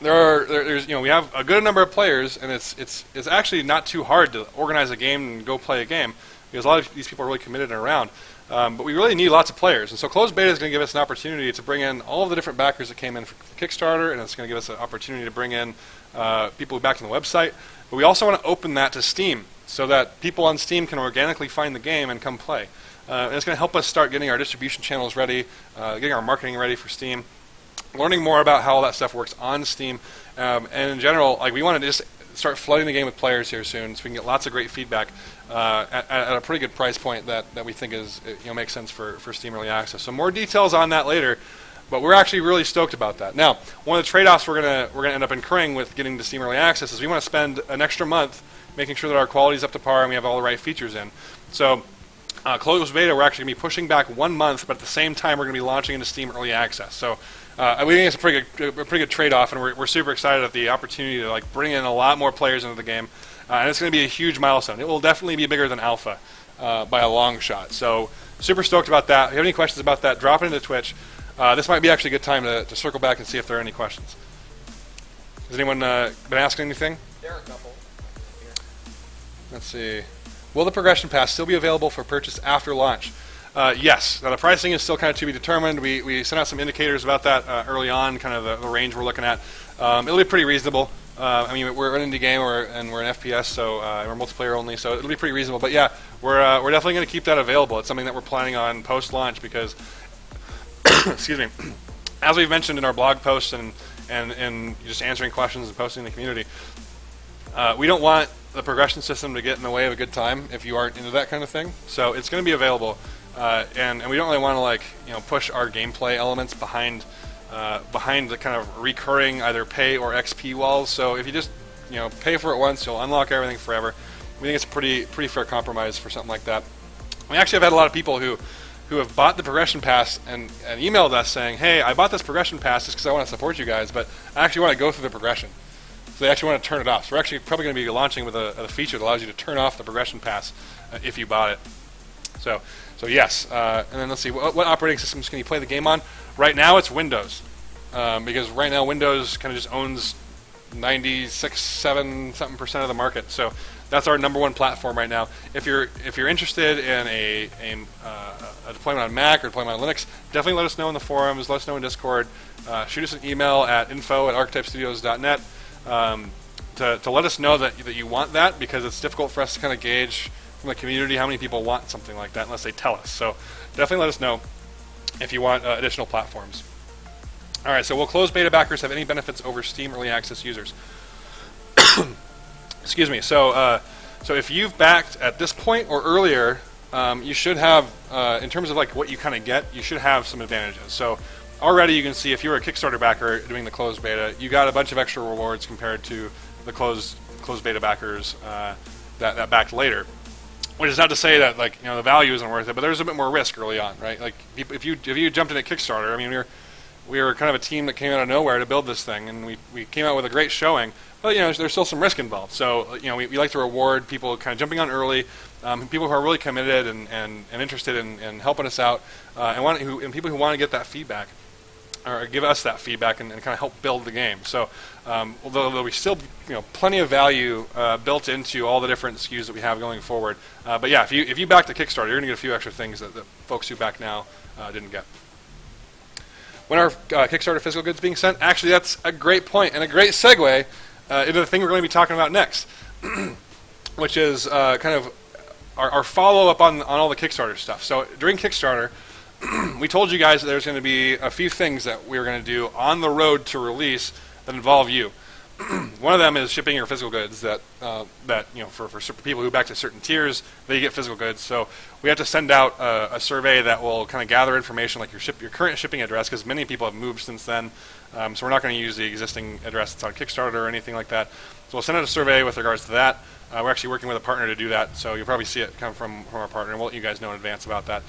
there's we have a good number of players, and it's actually not too hard to organize a game and go play a game because a lot of these people are really committed and around. But we really need lots of players, and so closed beta is going to give us an opportunity to bring in all of the different backers that came in for Kickstarter, and it's going to give us an opportunity to bring in people who backed on the website. But we also want to open that to Steam so that people on Steam can organically find the game and come play. And it's going to help us start getting our distribution channels ready, getting our marketing ready for Steam, learning more about how all that stuff works on Steam, and in general, we want to just start flooding the game with players here soon, so we can get lots of great feedback at a pretty good price point that we think is makes sense for Steam Early Access. So more details on that later, but we're actually really stoked about that. Now, one of the trade-offs we're gonna end up incurring with getting to Steam Early Access is we want to spend an extra month making sure that our quality is up to par and we have all the right features in. So closed beta, we're actually going to be pushing back 1 month, but at the same time we're going to be launching into Steam Early Access. So we think it's a pretty good trade-off, and we're super excited at the opportunity to like bring in a lot more players into the game, and it's going to be a huge milestone. It will definitely be bigger than Alpha by a long shot. So super stoked about that. If you have any questions about that, drop it into Twitch. This might be actually a good time to circle back and see if there are any questions. Has anyone been asking anything? There are a couple. Let's see. Will the progression pass still be available for purchase after launch? Yes. Now, the pricing is still kind of to be determined. We sent out some indicators about that early on, kind of the range we're looking at. It'll be pretty reasonable. I mean, we're an indie game, and we're an FPS, so we're multiplayer only, so it'll be pretty reasonable. But yeah, we're definitely going to keep that available. It's something that we're planning on post-launch because, excuse me, as we've mentioned in our blog posts and just answering questions and posting in the community, we don't want the progression system to get in the way of a good time if you aren't into that kind of thing. So it's going to be available, and we don't really want to push our gameplay elements behind the kind of recurring either pay or XP walls. So if you just pay for it once, you'll unlock everything forever. We think it's a pretty fair compromise for something like that. We actually have had a lot of people who have bought the progression pass and emailed us saying, hey, I bought this progression pass just because I want to support you guys, but I actually want to go through the progression. So they actually want to turn it off. So we're actually probably going to be launching with a feature that allows you to turn off the progression pass if you bought it. So yes. And then let's see, what operating systems can you play the game on? Right now it's Windows, because right now Windows kind of just owns 96-7% of the market. So that's our number one platform right now. If you're interested in a deployment on Mac or deployment on Linux, definitely let us know in the forums. Let us know in Discord. Shoot us an email at info@archetypestudios.net. To let us know that you want that, because it's difficult for us to kind of gauge from the community how many people want something like that unless they tell us. So definitely let us know if you want additional platforms. All right, so will closed beta backers have any benefits over Steam Early Access users? Excuse me. So if you've backed at this point or earlier, you should have, in terms of like what you kind of get, you should have some advantages. So already you can see if you were a Kickstarter backer doing the closed beta, you got a bunch of extra rewards compared to the closed beta backers that backed later. Which is not to say that the value isn't worth it, but there's a bit more risk early on, right? Like if you jumped in at Kickstarter, I mean we were kind of a team that came out of nowhere to build this thing, and we came out with a great showing. But there's still some risk involved. So we like to reward people kind of jumping on early, people who are really committed and interested in helping us out, and people who want to get that feedback, or give us that feedback and kind of help build the game. So although there'll be still plenty of value built into all the different SKUs that we have going forward. But yeah, if you back the Kickstarter, you're going to get a few extra things that the folks who back now didn't get. When are Kickstarter physical goods being sent? Actually, that's a great point and a great segue into the thing we're going to be talking about next, which is kind of our follow-up on all the Kickstarter stuff. So during Kickstarter, we told you guys that there's going to be a few things that we were going to do on the road to release that involve you. One of them is shipping your physical goods. That for people who back to certain tiers, they get physical goods. So we have to send out a survey that will kind of gather information like your current shipping address, because many people have moved since then. So we're not going to use the existing address that's on Kickstarter or anything like that. So we'll send out a survey with regards to that. We're actually working with a partner to do that, so you'll probably see it come from our partner, and we'll let you guys know in advance about that.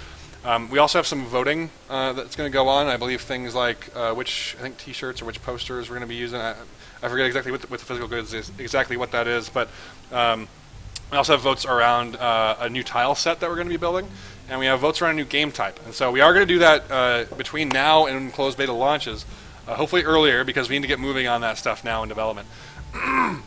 We also have some voting that's going to go on. I believe things like which T-shirts or which posters we're going to be using. I forget exactly what the physical goods is, exactly what that is, but we also have votes around a new tile set that we're going to be building, and we have votes around a new game type. And so we are going to do that between now and closed beta launches, hopefully earlier, because we need to get moving on that stuff now in development.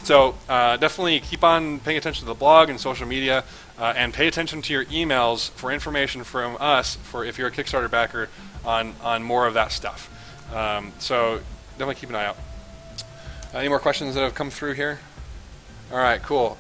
So definitely keep on paying attention to the blog and social media, and pay attention to your emails for information from us for if you're a Kickstarter backer on more of that stuff. So definitely keep an eye out. Any more questions that have come through here? All right, cool.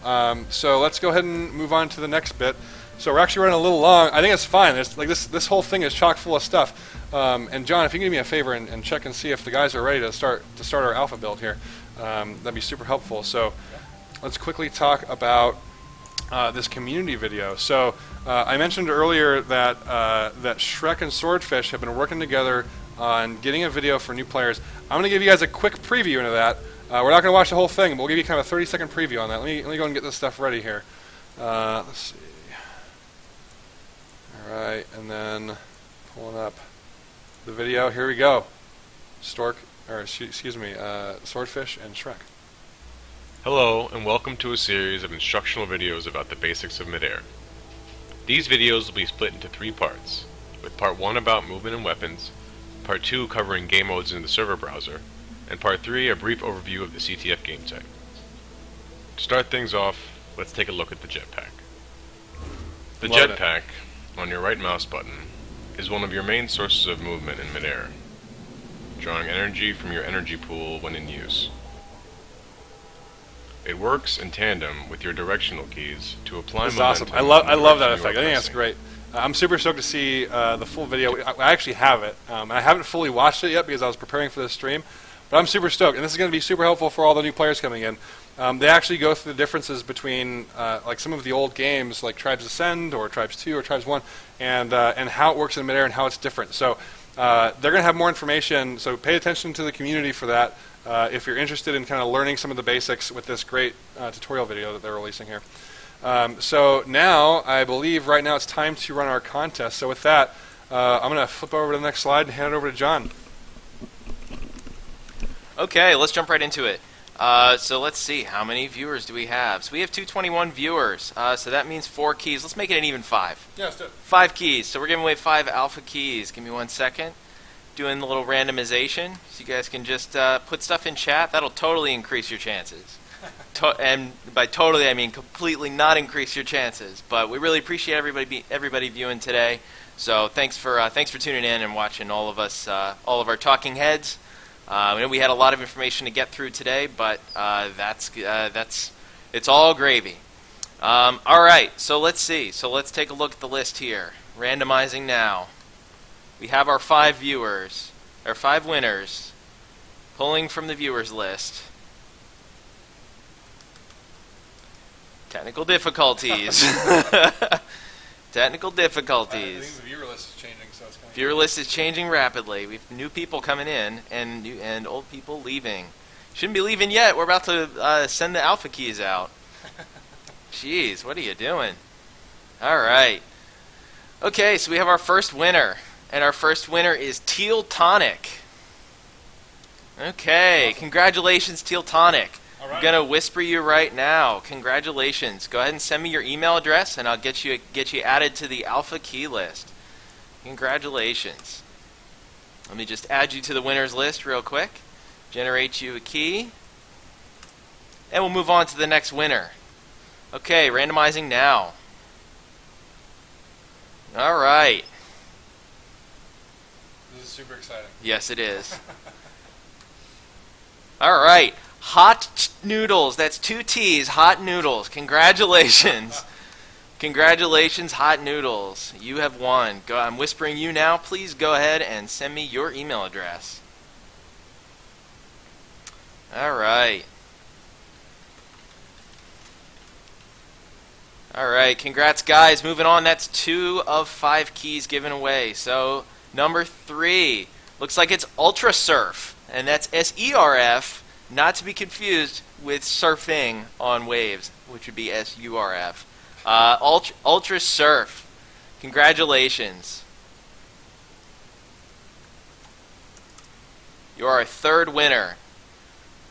So let's go ahead and move on to the next bit. So we're actually running a little long. I think it's fine. This whole thing is chock full of stuff. And John, if you can do me a favor and check and see if the guys are ready to start our alpha build here, that'd be super helpful. So let's quickly talk about this community video. So I mentioned earlier that that Shrek and Swordfish have been working together on getting a video for new players. I'm going to give you guys a quick preview into that. We're not going to watch the whole thing, but we'll give you kind of a 30-second preview on that. Let me go and get this stuff ready here. Let's see. All right, and then pulling up the video. Here we go. Swordfish and Shrek. Hello, and welcome to a series of instructional videos about the basics of Midair. These videos will be split into 3 parts, with part 1 about movement and weapons, part 2 covering game modes in the server browser, and part 3 a brief overview of the CTF game type. To start things off, let's take a look at the jetpack. The jetpack, on your right mouse button, is one of your main sources of movement in Midair, drawing energy from your energy pool when in use. It works in tandem with your directional keys to apply momentum. Awesome. I love that effect. I think that's great. I'm super stoked to see the full video. I actually have it. I haven't fully watched it yet because I was preparing for this stream, but I'm super stoked, and this is going to be super helpful for all the new players coming in. They actually go through the differences between like some of the old games, like Tribes Ascend or Tribes 2 or Tribes 1, and how it works in Midair and how it's different. So they're going to have more information, so pay attention to the community for that if you're interested in kind of learning some of the basics with this great tutorial video that they're releasing here. So now, I believe right now it's time to run our contest. So with that, I'm going to flip over to the next slide and hand it over to John. Okay, let's jump right into it. So let's see, how many viewers do we have? So we have 221 viewers, so that means 4 keys. Let's make it an even 5. Yeah, let's do it. 5 keys, so we're giving away 5 alpha keys. Give me 1 second. Doing the little randomization, so you guys can just put stuff in chat. That'll totally increase your chances. And by totally, I mean completely not increase your chances. But we really appreciate everybody viewing today. So thanks for tuning in and watching all of us, all of our talking heads. I know we had a lot of information to get through today, but it's all gravy. All right, so let's see. So let's take a look at the list here. Randomizing now. We have our 5 viewers, our 5 winners, pulling from the viewers list. Technical difficulties. Technical difficulties. I think the viewer list is changing, so it's kind of... Viewer list is changing rapidly. We've new people coming in and old people leaving. Shouldn't be leaving yet. We're about to send the alpha keys out. Jeez, what are you doing? All right. Okay, so we have our first winner. And our first winner is Teal Tonic. Okay, awesome. Congratulations, Teal Tonic. All right. I'm gonna whisper you right now. Congratulations. Go ahead and send me your email address, and I'll get you added to the alpha key list. Congratulations. Let me just add you to the winners list real quick. Generate you a key, and we'll move on to the next winner. Okay, randomizing now. All right. This is super exciting. Yes, it is. All right. Hot Noodles. That's 2 T's. Hot Noodles. Congratulations. Congratulations, Hot Noodles. You have won. I'm whispering you now. Please go ahead and send me your email address. All right. All right. Congrats, guys. Moving on. That's 2 of 5 keys given away. So... number 3, looks like it's Ultra Surf, and that's S-E-R-F, not to be confused with surfing on waves, which would be S-U-R-F. Ultra Surf, congratulations. You are our 3rd winner.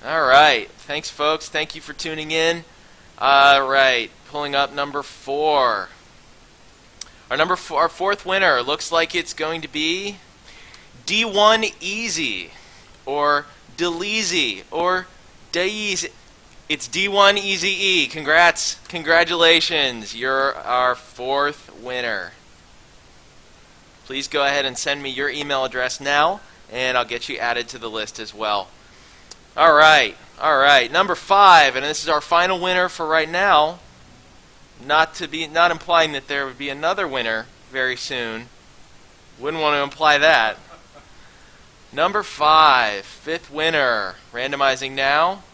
All right, thanks, folks. Thank you for tuning in. All right, pulling up number 4. Our 4th winner looks like it's going to be D1 Easy, or Deleezy, or Daeezy. It's D1 Easy E. Congratulations. You're our 4th winner. Please go ahead and send me your email address now, and I'll get you added to the list as well. All right. Number 5, and this is our final winner for right now. Not implying that there would be another winner very soon. Wouldn't want to imply that. Number 5, 5th winner. Randomizing now.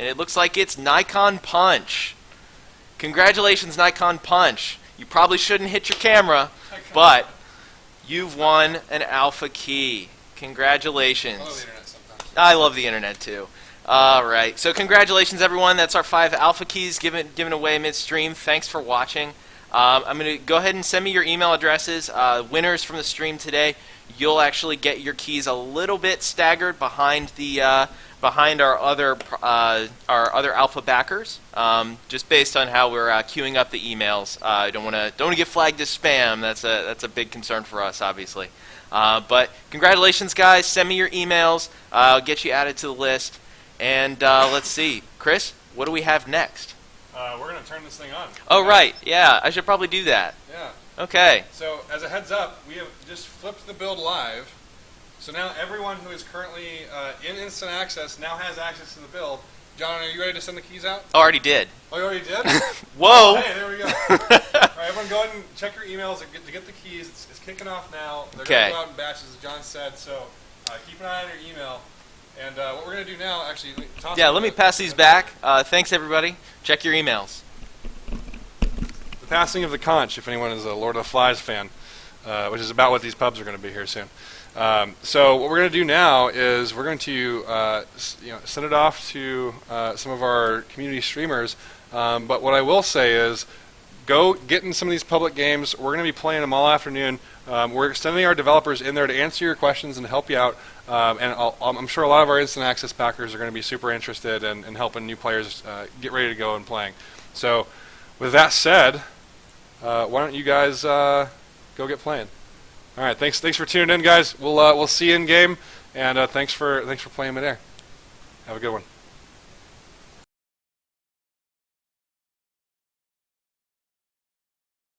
and it looks like it's Nikon Punch. Congratulations, Nikon Punch. You probably shouldn't hit your camera, but you've won an alpha key. Congratulations. I love the internet sometimes. I love the internet too. All right, so congratulations, everyone. That's our 5 alpha keys given away midstream. Thanks for watching. I'm going to go ahead and send me your email addresses. Winners from the stream today, you'll actually get your keys a little bit staggered behind the behind our other alpha backers, just based on how we're queuing up the emails. I don't want to get flagged as spam. That's a big concern for us, obviously. But congratulations, guys. Send me your emails. I'll get you added to the list. And let's see, Chris, what do we have next? We're going to turn this thing on. Oh, right. Yeah, I should probably do that. Yeah. Okay. So, as a heads up, we have just flipped the build live. So now everyone who is currently in instant access now has access to the build. John, are you ready to send the keys out? Already did. Oh, you already did? Whoa. Hey, there we go. All right, everyone go ahead and check your emails to get the keys. It's kicking off now. They're going to go out in batches, as John said. So keep an eye on your email. And what we're going to do now, actually, let me pass these back. Thanks, everybody. Check your emails. The passing of the conch, if anyone is a Lord of the Flies fan, which is about what these pubs are going to be here soon. So what we're going to do now is we're going to send it off to some of our community streamers. But what I will say is go get in some of these public games. We're going to be playing them all afternoon. We're sending our developers in there to answer your questions and help you out. And I'm sure a lot of our instant access packers are going to be super interested in helping new players get ready to go and playing. So with that said, why don't you guys go get playing? All right, thanks for tuning in, guys. We'll see you in game, and thanks for playing Midair. Have a good one.